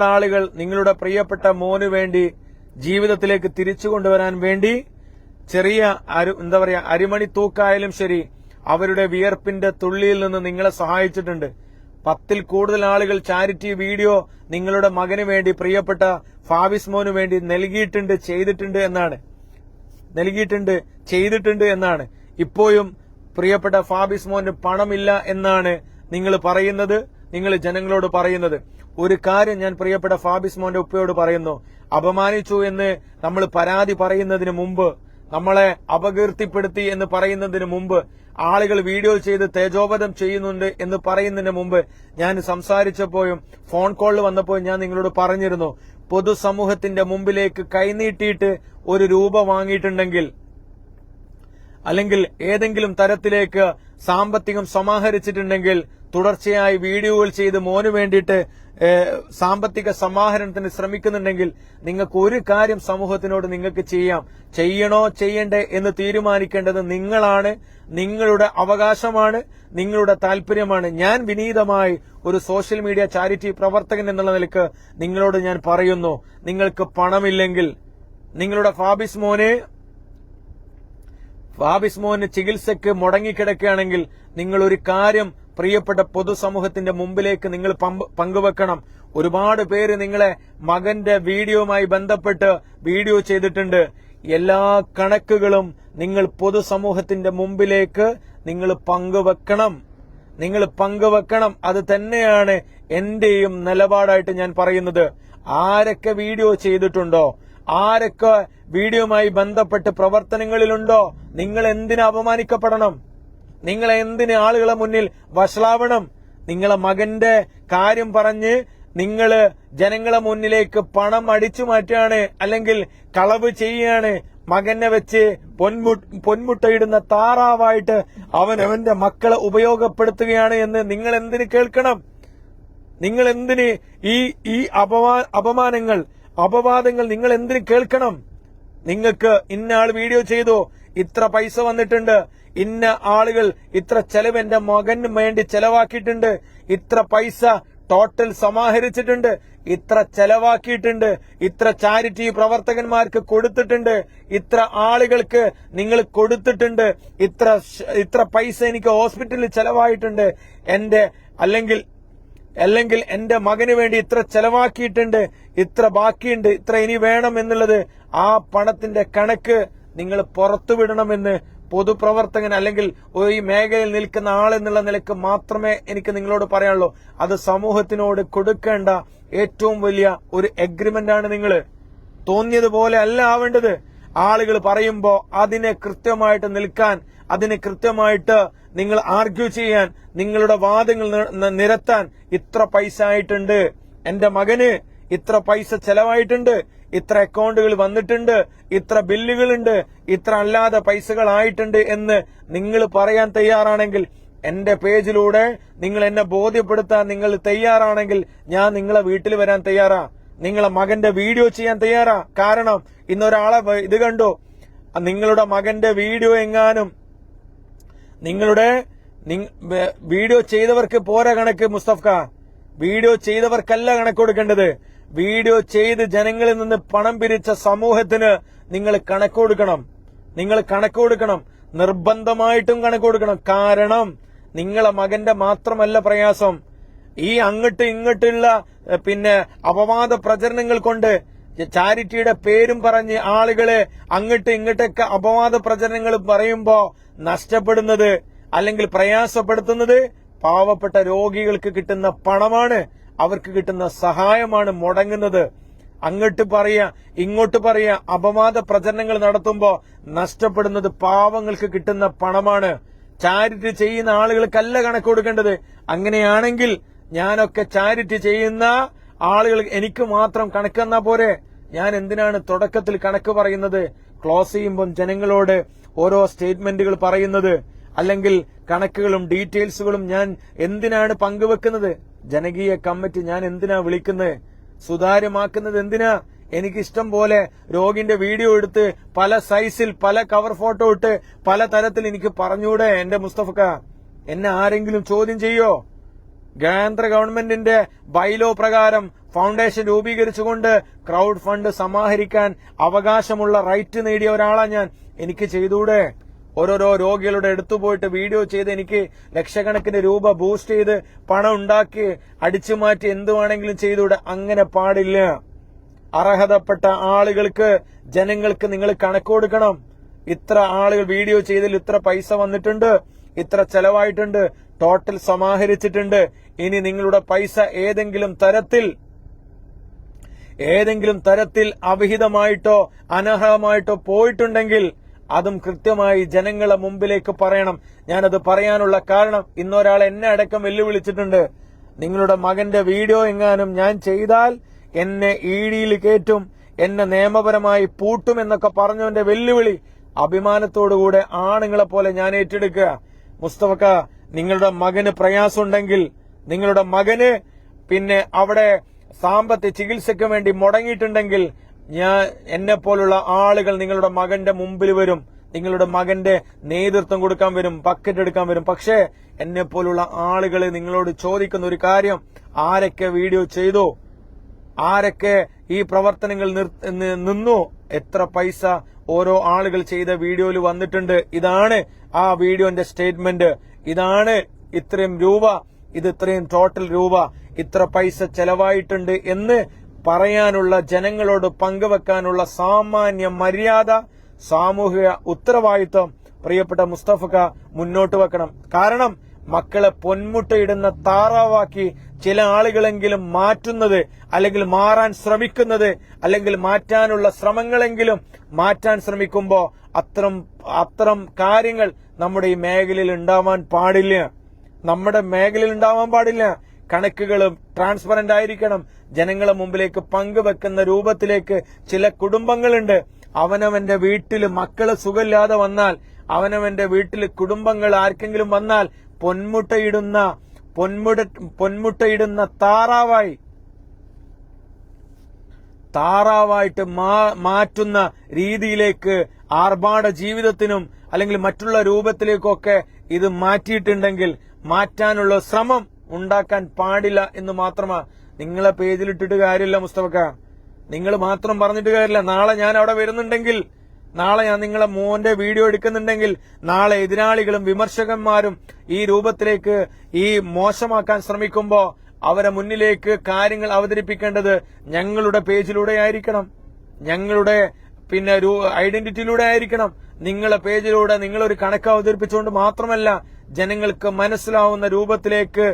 ആളുകൾ നിങ്ങളുടെ പ്രിയപ്പെട്ട മോന് വേണ്ടി ജീവിതത്തിലേക്ക് തിരിച്ചു കൊണ്ടുവരാൻ വേണ്ടി ചെറിയ അരിമണി തൂക്കായാലും ശരി, അവരുടെ വിയർപ്പിന്റെ തുള്ളിയിൽ നിന്ന് നിങ്ങളെ സഹായിച്ചിട്ടുണ്ട്. 10ൽ കൂടുതൽ ആളുകൾ ചാരിറ്റി വീഡിയോ നിങ്ങളുടെ മകന് വേണ്ടി, പ്രിയപ്പെട്ട ഫാബിസ് മോന് വേണ്ടി ചെയ്തിട്ടുണ്ട് എന്നാണ്. ഇപ്പോഴും പ്രിയപ്പെട്ട ഫാബിസ് മോന് പണമില്ല എന്നാണ് നിങ്ങൾ പറയുന്നത്, നിങ്ങൾ ജനങ്ങളോട് പറയുന്നത്. ഒരു കാര്യം ഞാൻ പ്രിയപ്പെട്ട ഫാബിസ് മോന്റെ ഉപ്പയോട് പറയുന്നു, അപമാനിച്ചു എന്ന് നമ്മൾ പരാതി പറയുന്നതിന് മുമ്പ്, നമ്മളെ അപകീർത്തിപ്പെടുത്തി എന്ന് പറയുന്നതിന് മുമ്പ്, ആളുകൾ വീഡിയോ ചെയ്ത് തേജോവധം ചെയ്യുന്നുണ്ട് എന്ന് പറയുന്നതിന് മുമ്പ്, ഞാൻ സംസാരിച്ചപ്പോഴും ഫോൺ കോളിൽ വന്നപ്പോൾ ഞാൻ നിങ്ങളോട് പറഞ്ഞിരുന്നു, പൊതുസമൂഹത്തിന്റെ മുമ്പിലേക്ക് കൈനീട്ടിയിട്ട് ഒരു രൂപ വാങ്ങിയിട്ടുണ്ടെങ്കിൽ, അല്ലെങ്കിൽ ഏതെങ്കിലും തരത്തിലേക്ക് സാമ്പത്തികം സമാഹരിച്ചിട്ടുണ്ടെങ്കിൽ, തുടർച്ചയായി വീഡിയോകൾ ചെയ്ത് മോന് വേണ്ടിയിട്ട് സാമ്പത്തിക സമാഹരണത്തിന് ശ്രമിക്കുന്നുണ്ടെങ്കിൽ, നിങ്ങൾക്ക് ഒരു കാര്യം സമൂഹത്തിനോട് നിങ്ങൾക്ക് ചെയ്യണോ ചെയ്യണ്ടേ എന്ന് തീരുമാനിക്കേണ്ടത് നിങ്ങളാണ്. നിങ്ങളുടെ അവകാശമാണ്, നിങ്ങളുടെ താല്പര്യമാണ്. ഞാൻ വിനീതമായി ഒരു സോഷ്യൽ മീഡിയ ചാരിറ്റി പ്രവർത്തകൻ എന്നുള്ള നിലയ്ക്ക് നിങ്ങളോട് ഞാൻ പറയുന്നു, നിങ്ങൾക്ക് പണമില്ലെങ്കിൽ, നിങ്ങളുടെ ഫാബിസ് മോന് ചികിത്സയ്ക്ക് മുടങ്ങിക്കിടക്കുകയാണെങ്കിൽ, നിങ്ങൾ ഒരു കാര്യം പ്രിയപ്പെട്ട പൊതുസമൂഹത്തിന്റെ മുമ്പിലേക്ക് നിങ്ങൾ പങ്കുവെക്കണം. ഒരുപാട് പേര് നിങ്ങളെ മകന്റെ വീഡിയോയുമായി ബന്ധപ്പെട്ട് വീഡിയോ ചെയ്തിട്ടുണ്ട്. എല്ലാ കണക്കുകളും നിങ്ങൾ പൊതുസമൂഹത്തിന്റെ മുമ്പിലേക്ക് നിങ്ങൾ പങ്കുവെക്കണം. അത് തന്നെയാണ് എന്റെയും നിലപാടായിട്ട് ഞാൻ പറയുന്നത്. ആരൊക്കെ വീഡിയോ ചെയ്തിട്ടുണ്ടോ, ആരൊക്കെ വീഡിയോയുമായി ബന്ധപ്പെട്ട് പ്രവർത്തനങ്ങളിലുണ്ടോ, നിങ്ങൾ എന്തിന് അപമാനിക്കപ്പെടണം? നിങ്ങൾ എന്തിന് ആളുകളെ മുന്നിൽ വഷളാവണം? നിങ്ങളെ മകന്റെ കാര്യം പറഞ്ഞ് നിങ്ങള് ജനങ്ങളെ മുന്നിലേക്ക് പണം അടിച്ചു മാറ്റുകയാണ്, അല്ലെങ്കിൽ കളവ് ചെയ്യാണ്. മകനെ വെച്ച് പൊന്മുട്ടയിടുന്ന താറാവായിട്ട് അവന്റെ മക്കളെ ഉപയോഗപ്പെടുത്തുകയാണ് എന്ന് നിങ്ങൾ എന്തിന് കേൾക്കണം? നിങ്ങൾ എന്തിന് ഈ അപവാദങ്ങൾ നിങ്ങൾ എന്തിന് കേൾക്കണം? നിങ്ങൾക്ക് ഇന്ന ആൾ വീഡിയോ ചെയ്തു, ഇത്ര പൈസ വന്നിട്ടുണ്ട്, ഇന്ന ആളുകൾ ഇത്ര ചെലവ് എന്റെ മകന് വേണ്ടി ചെലവാക്കിയിട്ടുണ്ട്, ഇത്ര പൈസ ടോട്ടൽ സമാഹരിച്ചിട്ടുണ്ട്, ഇത്ര ചെലവാക്കിയിട്ടുണ്ട്, ഇത്ര ചാരിറ്റി പ്രവർത്തകന്മാർക്ക് കൊടുത്തിട്ടുണ്ട്, ഇത്ര ആളുകൾക്ക് നിങ്ങൾ കൊടുത്തിട്ടുണ്ട്, ഇത്ര പൈസ എനിക്ക് ഹോസ്പിറ്റലിൽ ചെലവായിട്ടുണ്ട്, അല്ലെങ്കിൽ എന്റെ മകന് വേണ്ടി ഇത്ര ചെലവാക്കിയിട്ടുണ്ട്, ഇത്ര ബാക്കിയുണ്ട്, ഇത്ര ഇനി വേണം എന്നുള്ളത്, ആ പണത്തിന്റെ കണക്ക് നിങ്ങൾ പുറത്തുവിടണമെന്ന് പൊതുപ്രവർത്തകൻ അല്ലെങ്കിൽ ഈ മേഖലയിൽ നിൽക്കുന്ന ആളെന്നുള്ള നിലക്ക് മാത്രമേ എനിക്ക് നിങ്ങളോട് പറയാനുള്ളൂ. അത് സമൂഹത്തിനോട് കൊടുക്കേണ്ട ഏറ്റവും വലിയ ഒരു എഗ്രിമെന്റ് ആണ്. നിങ്ങൾ തോന്നിയതുപോലെ അല്ല ആവേണ്ടത്. ആളുകൾ പറയുമ്പോ അതിനെ കൃത്യമായിട്ട് നിൽക്കാൻ, അതിനെ കൃത്യമായിട്ട് നിങ്ങൾ ആർഗ്യൂ ചെയ്യാൻ, നിങ്ങളുടെ വാദങ്ങൾ നിരത്താൻ, ഇത്ര പൈസ ആയിട്ടുണ്ട്, എന്റെ മകന് ഇത്ര പൈസ ചെലവായിട്ടുണ്ട്, ഇത്ര അക്കൗണ്ടുകൾ വന്നിട്ടുണ്ട്, ഇത്ര ബില്ലുകളുണ്ട്, ഇത്ര അല്ലാതെ പൈസകളായിട്ടുണ്ട് എന്ന് നിങ്ങൾ പറയാൻ തയ്യാറാണെങ്കിൽ, എന്റെ പേജിലൂടെ നിങ്ങൾ എന്നെ ബോധ്യപ്പെടുത്താൻ നിങ്ങൾ തയ്യാറാണെങ്കിൽ, ഞാൻ നിങ്ങളെ വീട്ടിൽ വരാൻ തയ്യാറാ, നിങ്ങളെ മകന്റെ വീഡിയോ ചെയ്യാൻ തയ്യാറാ. കാരണം ഇന്നൊരാളെ ഇത് കണ്ടു, നിങ്ങളുടെ മകന്റെ വീഡിയോ എങ്ങാനും നിങ്ങളുടെ വീഡിയോ ചെയ്തവർക്ക് പോരാ കണക്ക്. മുസ്തഫ, വീഡിയോ ചെയ്തവർക്കല്ല കണക്ക് കൊടുക്കേണ്ടത്. വീഡിയോ ചെയ്ത് ജനങ്ങളിൽ നിന്ന് പണം പിരിച്ച സമൂഹത്തിന് നിങ്ങൾ കണക്ക് കൊടുക്കണം. നിർബന്ധമായിട്ടും കണക്ക് കൊടുക്കണം. കാരണം നിങ്ങളെ മകന്റെ മാത്രമല്ല പ്രയാസം, ഈ അങ്ങോട്ട് ഇങ്ങോട്ടുള്ള അപവാദ പ്രചരണങ്ങൾ കൊണ്ട് ചാരിറ്റിയുടെ പേരും പറഞ്ഞ് ആളുകളെ അങ്ങോട്ട് ഇങ്ങോട്ടൊക്കെ അപവാദ പ്രചരണങ്ങൾ പറയുമ്പോ നഷ്ടപ്പെടുന്നത് അല്ലെങ്കിൽ പ്രയാസപ്പെടുത്തുന്നത് പാവപ്പെട്ട രോഗികൾക്ക് കിട്ടുന്ന പണമാണ്, അവർക്ക് കിട്ടുന്ന സഹായമാണ് മുടങ്ങുന്നത്. അങ്ങോട്ട് പറയാ ഇങ്ങോട്ട് പറയാ അപവാദ പ്രചരണങ്ങൾ നടത്തുമ്പോ നഷ്ടപ്പെടുന്നത് പാവങ്ങൾക്ക് കിട്ടുന്ന പണമാണ്. ചാരിറ്റി ചെയ്യുന്ന ആളുകൾക്കല്ല കണക്ക് കൊടുക്കേണ്ടത്. അങ്ങനെയാണെങ്കിൽ ഞാനൊക്കെ ചാരിറ്റി ചെയ്യുന്ന ആളുകൾ എനിക്ക് മാത്രം കണക്കെന്നാ പോരെ? ഞാൻ എന്തിനാണ് തുടക്കത്തിൽ കണക്ക് പറയുന്നത്? ക്ലോസ് ചെയ്യുമ്പം ജനങ്ങളോട് ഓരോ സ്റ്റേറ്റ്മെന്റുകൾ പറയുന്നത് അല്ലെങ്കിൽ കണക്കുകളും ഡീറ്റെയിൽസുകളും ഞാൻ എന്തിനാണ് പങ്കുവെക്കുന്നത്? ജനകീയ കമ്മിറ്റി ഞാൻ എന്തിനാ വിളിക്കുന്നത്? സുതാര്യമാക്കുന്നത് എന്തിനാ? എനിക്കിഷ്ടം പോലെ രോഗിന്റെ വീഡിയോ എടുത്ത് പല സൈസിൽ പല കവർ ഫോട്ടോ ഇട്ട് പല തരത്തിൽ എനിക്ക് പറഞ്ഞൂടെ? എന്റെ മുസ്തഫക്ക, എന്നെ ആരെങ്കിലും ചോദ്യം ചെയ്യോ? കേന്ദ്ര ഗവൺമെന്റിന്റെ ബൈലോ പ്രകാരം ഫൗണ്ടേഷൻ രൂപീകരിച്ചുകൊണ്ട് ക്രൗഡ് ഫണ്ട് സമാഹരിക്കാൻ അവകാശമുള്ള റൈറ്റ് നേടിയ ഒരാളാ ഞാൻ. എനിക്ക് ചെയ്തൂടെ? ഓരോരോ രോഗികളുടെ അടുത്തു പോയിട്ട് വീഡിയോ ചെയ്ത് എനിക്ക് ലക്ഷക്കണക്കിന് രൂപ ബൂസ്റ്റ് ചെയ്ത് പണം ഉണ്ടാക്കി അടിച്ചു മാറ്റി എന്ത് വേണമെങ്കിലും ചെയ്തൂടെ? അങ്ങനെ പാടില്ല. അർഹതപ്പെട്ട ആളുകൾക്ക്, ജനങ്ങൾക്ക് നിങ്ങൾ കണക്ക് കൊടുക്കണം. ഇത്ര ആളുകൾ വീഡിയോ ചെയ്തതിൽ ഇത്ര പൈസ വന്നിട്ടുണ്ട്, ഇത്ര ചെലവായിട്ടുണ്ട്, ടോട്ടൽ സമാഹരിച്ചിട്ടുണ്ട്. ഇനി നിങ്ങളുടെ പൈസ ഏതെങ്കിലും തരത്തിൽ അവിഹിതമായിട്ടോ അനർഹമായിട്ടോ പോയിട്ടുണ്ടെങ്കിൽ അതും കൃത്യമായി ജനങ്ങളെ മുമ്പിലേക്ക് പറയണം. ഞാനത് പറയാനുള്ള കാരണം, ഇന്നൊരാൾ എന്നെ അടക്കം വെല്ലുവിളിച്ചിട്ടുണ്ട്. നിങ്ങളുടെ മകന്റെ വീഡിയോ എങ്ങാനും ഞാൻ ചെയ്താൽ എന്നെ ഇഡിയിൽ കയറ്റും, എന്നെ നിയമപരമായി പൂട്ടും എന്നൊക്കെ പറഞ്ഞവന്റെ വെല്ലുവിളി അഭിമാനത്തോടുകൂടെ ആണുങ്ങളെ പോലെ ഞാൻ ഏറ്റെടുക്കുക. മുസ്തഫക്ക, നിങ്ങളുടെ മകന് പ്രയാസമുണ്ടെങ്കിൽ, നിങ്ങളുടെ മകന് അവിടെ സാമ്പത്തിക ചികിത്സയ്ക്ക് വേണ്ടി മുടങ്ങിയിട്ടുണ്ടെങ്കിൽ എന്നെ പോലുള്ള ആളുകൾ നിങ്ങളുടെ മകന്റെ മുമ്പിൽ വരും, നിങ്ങളുടെ മകന്റെ നേതൃത്വം കൊടുക്കാൻ വരും, ബക്കറ്റ് എടുക്കാൻ വരും. പക്ഷേ എന്നെ പോലുള്ള ആളുകൾ നിങ്ങളോട് ചോദിക്കുന്ന ഒരു കാര്യം, ആരൊക്കെ വീഡിയോ ചെയ്തു, ആരൊക്കെ ഈ പ്രവർത്തനങ്ങൾ നിന്നു, എത്ര പൈസ ഓരോ ആളുകൾ ചെയ്ത വീഡിയോയിൽ വന്നിട്ടുണ്ട്. ഇതാണ് ആ വീഡിയോന്റെ സ്റ്റേറ്റ്മെന്റ്. ഇതാണ് ഇത്രയും രൂപ, ഇത് ഇത്രയും ടോട്ടൽ രൂപ, ഇത്ര പൈസ ചെലവായിട്ടുണ്ട് എന്ന് പറയാനുള്ള, ജനങ്ങളോട് പങ്കുവെക്കാനുള്ള സാമാന്യ മര്യാദ, സാമൂഹിക ഉത്തരവാദിത്വം പ്രിയപ്പെട്ട മുസ്തഫക്ക മുന്നോട്ട് വെക്കണം. കാരണം മക്കളെ പൊന്മുട്ടയിടുന്ന താറാവാക്കി ചില ആളുകളെങ്കിലും മാറ്റുന്നത്, അല്ലെങ്കിൽ മാറാൻ ശ്രമിക്കുന്നത്, അല്ലെങ്കിൽ മാറ്റാനുള്ള ശ്രമങ്ങളെങ്കിലും മാറ്റാൻ ശ്രമിക്കുമ്പോ അത്തരം കാര്യങ്ങൾ നമ്മുടെ ഈ മേഖലയിൽ ഉണ്ടാവാൻ പാടില്ല. കണക്കുകളും ട്രാൻസ്പെറന്റ് ആയിരിക്കണം. ജനങ്ങളെ മുമ്പിലേക്ക് പങ്കുവെക്കുന്ന രൂപത്തിലേക്ക് ചില കുടുംബങ്ങളുണ്ട്. അവനവന്റെ വീട്ടിൽ മക്കള് സുഖമില്ലാതെ വന്നാൽ, അവനവന്റെ വീട്ടിൽ കുടുംബങ്ങൾ ആർക്കെങ്കിലും വന്നാൽ പൊന്മുട്ടയിടുന്ന താറാവായിട്ട് മാറ്റുന്ന രീതിയിലേക്ക്, ആർഭാട ജീവിതത്തിനും അല്ലെങ്കിൽ മറ്റുള്ള രൂപത്തിലേക്കൊക്കെ ഇത് മാറ്റിയിട്ടുണ്ടെങ്കിൽ മാറ്റാനുള്ള ശ്രമം ഉണ്ടാക്കാൻ പാടില്ല എന്ന് മാത്രമാ. നിങ്ങളെ പേജിലിട്ടിട്ട് കാര്യമില്ല മുസ്തഫക്ക, നിങ്ങൾ മാത്രം പറഞ്ഞിട്ട് കാര്യമില്ല. നാളെ ഞാൻ അവിടെ വരുന്നുണ്ടെങ്കിൽ, നാളെ ഞാൻ നിങ്ങളെ മോന്റെ വീഡിയോ എടുക്കുന്നുണ്ടെങ്കിൽ, നാളെ എതിരാളികളും വിമർശകന്മാരും ഈ രൂപത്തിലേക്ക് ഈ മോശമാക്കാൻ ശ്രമിക്കുമ്പോ അവരെ മുന്നിലേക്ക് കാര്യങ്ങൾ അവതരിപ്പിക്കേണ്ടത് ഞങ്ങളുടെ പേജിലൂടെ ആയിരിക്കണം, ഞങ്ങളുടെ ഐഡന്റിറ്റിയിലൂടെ ആയിരിക്കണം. നിങ്ങളെ പേജിലൂടെ നിങ്ങളൊരു കണക്ക് അവതരിപ്പിച്ചുകൊണ്ട് മാത്രമല്ല, ജനങ്ങൾക്ക് മനസ്സിലാവുന്ന രൂപത്തിലേക്ക്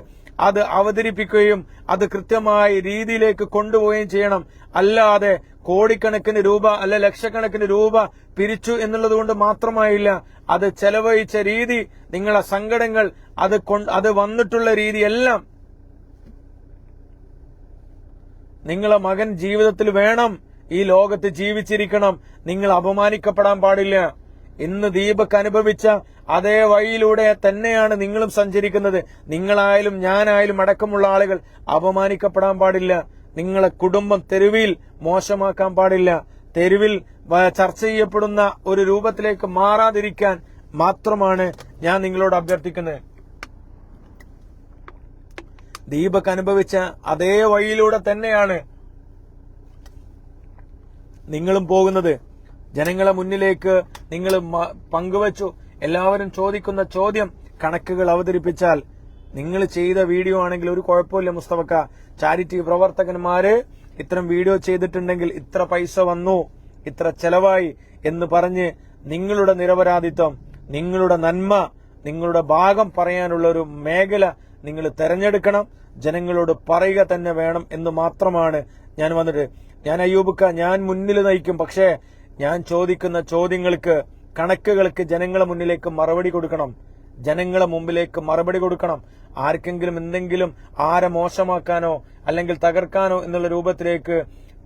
അത് അവതരിപ്പിക്കുകയും അത് കൃത്യമായ രീതിയിലേക്ക് കൊണ്ടുപോവുകയും ചെയ്യണം. അല്ലാതെ കോടിക്കണക്കിന് രൂപ അല്ലെ ലക്ഷക്കണക്കിന് രൂപ പിരിച്ചു എന്നുള്ളത് കൊണ്ട് മാത്രമായില്ല. അത് ചെലവഴിച്ച രീതി, നിങ്ങളെ സങ്കടങ്ങൾ, അത് വന്നിട്ടുള്ള രീതിയെല്ലാം നിങ്ങളെ മകൻ ജീവിതത്തിൽ വേണം, ഈ ലോകത്ത് ജീവിച്ചിരിക്കണം. നിങ്ങൾ അപമാനിക്കപ്പെടാൻ പാടില്ല. ഇന്ന് ദീപക് അനുഭവിച്ച അതേ വഴിയിലൂടെ തന്നെയാണ് നിങ്ങളും സഞ്ചരിക്കുന്നത്. നിങ്ങളായാലും ഞാനായാലും അടക്കമുള്ള ആളുകൾ അപമാനിക്കപ്പെടാൻ പാടില്ല. നിങ്ങളെ കുടുംബം തെരുവിൽ മോശമാക്കാൻ പാടില്ല. തെരുവിൽ ചർച്ച ചെയ്യപ്പെടുന്ന ഒരു രൂപത്തിലേക്ക് മാറാതിരിക്കാൻ മാത്രമാണ് ഞാൻ നിങ്ങളോട് അഭ്യർത്ഥിക്കുന്നത്. ദീപക് അനുഭവിച്ച അതേ വഴിയിലൂടെ തന്നെയാണ് നിങ്ങളും പോകുന്നത്. ജനങ്ങളെ മുന്നിലേക്ക് നിങ്ങൾ പങ്കുവച്ചു. എല്ലാവരും ചോദിക്കുന്ന ചോദ്യം, കണക്കുകൾ അവതരിപ്പിച്ചാൽ നിങ്ങൾ ചെയ്ത വീഡിയോ ആണെങ്കിൽ ഒരു കുഴപ്പമില്ല മുസ്തഫക്ക. ചാരിറ്റി പ്രവർത്തകന്മാര് ഇത്തരം വീഡിയോ ചെയ്തിട്ടുണ്ടെങ്കിൽ ഇത്ര പൈസ വന്നു, ഇത്ര ചെലവായി എന്ന് പറഞ്ഞ് നിങ്ങളുടെ നിരപരാധിത്വം, നിങ്ങളുടെ നന്മ, നിങ്ങളുടെ ഭാഗം പറയാനുള്ള ഒരു മേഖല നിങ്ങൾ തെരഞ്ഞെടുക്കണം. ജനങ്ങളോട് പറയുക തന്നെ വേണം എന്ന് മാത്രമാണ് ഞാൻ വന്നിട്ട്. ഞാൻ അയ്യൂബക്ക, ഞാൻ മുന്നിൽ നയിക്കും. പക്ഷേ ഞാൻ ചോദിക്കുന്ന ചോദ്യങ്ങൾക്ക്, കണക്കുകൾക്ക് ജനങ്ങളെ മുന്നിലേക്ക് മറുപടി കൊടുക്കണം. ജനങ്ങളെ മുമ്പിലേക്ക് മറുപടി കൊടുക്കണം. ആർക്കെങ്കിലും എന്തെങ്കിലും ആരെ മോശമാക്കാനോ അല്ലെങ്കിൽ തകർക്കാനോ എന്നുള്ള രൂപത്തിലേക്ക്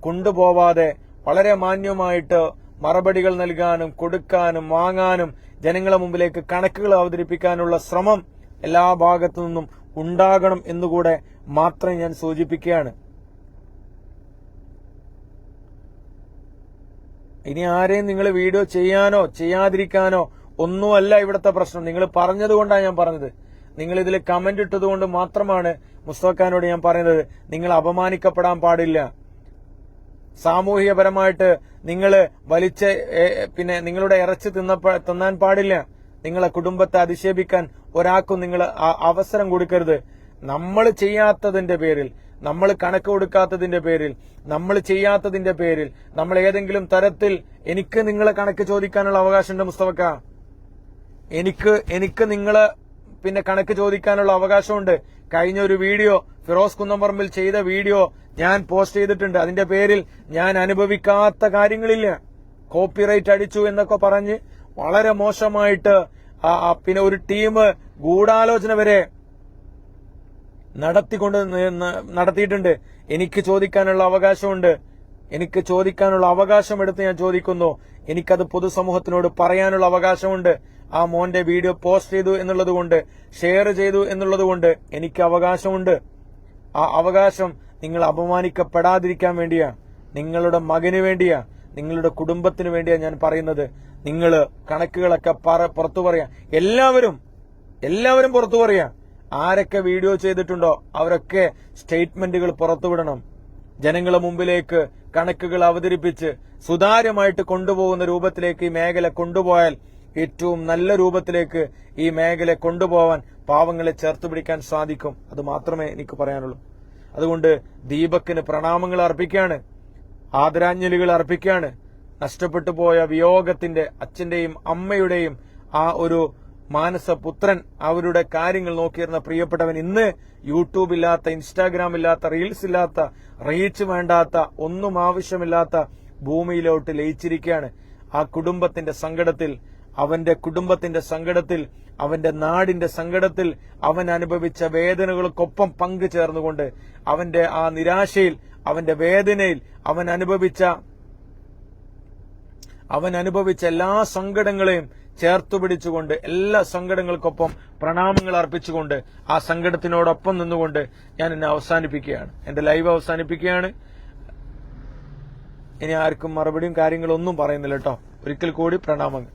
കൊണ്ടുപോവാതെ വളരെ മാന്യമായിട്ട് മറുപടികൾ നൽകാനും കൊടുക്കാനും വാങ്ങാനും ജനങ്ങളെ മുമ്പിലേക്ക് കണക്കുകൾ അവതരിപ്പിക്കാനുള്ള ശ്രമം എല്ലാ ഭാഗത്തു നിന്നും ഉണ്ടാകണം എന്നുകൂടെ മാത്രം ഞാൻ സൂചിപ്പിക്കുകയാണ്. ഇനി ആരെയും നിങ്ങൾ വീഡിയോ ചെയ്യാനോ ചെയ്യാതിരിക്കാനോ ഒന്നുമല്ല ഇവിടുത്തെ പ്രശ്നം. നിങ്ങൾ പറഞ്ഞതുകൊണ്ടാണ് ഞാൻ പറഞ്ഞത്. നിങ്ങൾ ഇതിൽ കമന്റ് ഇട്ടതുകൊണ്ട് മാത്രമാണ് മുസ്തഫക്കാനോട് ഞാൻ പറയുന്നത്. നിങ്ങൾ അപമാനിക്കപ്പെടാൻ പാടില്ല. സാമൂഹികപരമായിട്ട് നിങ്ങൾ വലിച്ച് നിങ്ങളുടെ ഇറച്ചി തിന്നാൻ പാടില്ല. നിങ്ങളെ കുടുംബത്തെ അധിക്ഷേപിക്കാൻ ഒരാൾക്കും നിങ്ങൾ അവസരം കൊടുക്കരുത്. നമ്മൾ ചെയ്യാത്തതിന്റെ പേരിൽ, നമ്മൾ കണക്ക് കൊടുക്കാത്തതിന്റെ പേരിൽ, നമ്മൾ ചെയ്യാത്തതിന്റെ പേരിൽ നമ്മൾ ഏതെങ്കിലും തരത്തിൽ എനിക്ക് നിങ്ങളെ കണക്ക് ചോദിക്കാനുള്ള അവകാശമുണ്ട് മുസ്തഫക്ക. എനിക്ക് നിങ്ങളെ കണക്ക് ചോദിക്കാനുള്ള അവകാശമുണ്ട്. കഴിഞ്ഞ ഒരു വീഡിയോ ഫിറോസ് കുന്നംപറമ്പിൽ ചെയ്ത വീഡിയോ ഞാൻ പോസ്റ്റ് ചെയ്തിട്ടുണ്ട്. അതിന്റെ പേരിൽ ഞാൻ അനുഭവിക്കാത്ത കാര്യങ്ങളില്ല. കോപ്പിറൈറ്റ് അടിച്ചു എന്നൊക്കെ പറഞ്ഞ് വളരെ മോശമായിട്ട് ഒരു ടീം ഗൂഢാലോചന വരെ നടത്തിയിട്ടുണ്ട്. എനിക്ക് ചോദിക്കാനുള്ള അവകാശമുണ്ട്. എനിക്ക് ചോദിക്കാനുള്ള അവകാശം എടുത്ത് ഞാൻ ചോദിക്കുന്നു. എനിക്കത് പൊതുസമൂഹത്തിനോട് പറയാനുള്ള അവകാശമുണ്ട്. ആ മോന്റെ വീഡിയോ പോസ്റ്റ് ചെയ്തു എന്നുള്ളത് കൊണ്ട്, ഷെയർ ചെയ്തു എന്നുള്ളത് കൊണ്ട് എനിക്ക് അവകാശമുണ്ട്. ആ അവകാശം നിങ്ങൾ അപമാനിക്കപ്പെടാതിരിക്കാൻ വേണ്ടിയാ, നിങ്ങളുടെ മകന് വേണ്ടിയാ, നിങ്ങളുടെ കുടുംബത്തിന് വേണ്ടിയാ ഞാൻ പറയുന്നത്. നിങ്ങൾ കണക്കുകളൊക്കെ പുറത്തു പറയാ. എല്ലാവരും പുറത്തു പറയാ. ആരൊക്കെ വീഡിയോ ചെയ്തിട്ടുണ്ടോ അവരൊക്കെ സ്റ്റേറ്റ്മെന്റുകൾ പുറത്തുവിടണം. ജനങ്ങളെ മുമ്പിലേക്ക് കണക്കുകൾ അവതരിപ്പിച്ച് സുതാര്യമായിട്ട് കൊണ്ടുപോകുന്ന രൂപത്തിലേക്ക് ഈ മേഖല കൊണ്ടുപോയാൽ, ഏറ്റവും നല്ല രൂപത്തിലേക്ക് ഈ മേഖല കൊണ്ടുപോകാൻ പാവങ്ങളെ ചേർത്ത് പിടിക്കാൻ സാധിക്കും. അത് മാത്രമേ എനിക്ക് പറയാനുള്ളൂ. അതുകൊണ്ട് ദീപക്കിന് പ്രണാമങ്ങൾ അർപ്പിക്കുകയാണ്, ആദരാഞ്ജലികൾ അർപ്പിക്കുകയാണ്. നഷ്ടപ്പെട്ടു പോയ വിയോഗത്തിന്റെ അച്ഛന്റെയും അമ്മയുടെയും ആ ഒരു മാനസപുത്രൻ, അവരുടെ കാര്യങ്ങൾ നോക്കിയിരുന്ന പ്രിയപ്പെട്ടവൻ ഇന്ന് യൂട്യൂബ് ഇല്ലാത്ത, ഇൻസ്റ്റാഗ്രാം ഇല്ലാത്ത, റീൽസ് ഇല്ലാത്ത, റീച്ച് വേണ്ടാത്ത, ഒന്നും ആവശ്യമില്ലാത്ത ഭൂമിയിലോട്ട് ലയിച്ചിരിക്കുകയാണ്. ആ കുടുംബത്തിന്റെ സങ്കടത്തിൽ, അവന്റെ കുടുംബത്തിന്റെ സങ്കടത്തിൽ, അവന്റെ നാടിന്റെ സങ്കടത്തിൽ, അവൻ അനുഭവിച്ച വേദനകൾക്കൊപ്പം പങ്കുചേർന്നുകൊണ്ട് അവന്റെ ആ നിരാശയിൽ, അവന്റെ വേദനയിൽ, അവൻ അനുഭവിച്ച എല്ലാ സങ്കടങ്ങളെയും ചേർത്തുപിടിച്ചുകൊണ്ട്, എല്ലാ സങ്കടങ്ങൾക്കൊപ്പം പ്രണാമങ്ങൾ അർപ്പിച്ചുകൊണ്ട്, ആ സങ്കടത്തിനോടൊപ്പം നിന്നുകൊണ്ട് ഞാൻ എന്നെ അവസാനിപ്പിക്കുകയാണ്. എന്റെ ലൈവ് അവസാനിപ്പിക്കുകയാണ്. ഇനി ആർക്കും മറുപടിയും കാര്യങ്ങളൊന്നും പറയുന്നില്ല കേട്ടോ. ഒരിക്കൽ കൂടി പ്രണാമങ്ങൾ.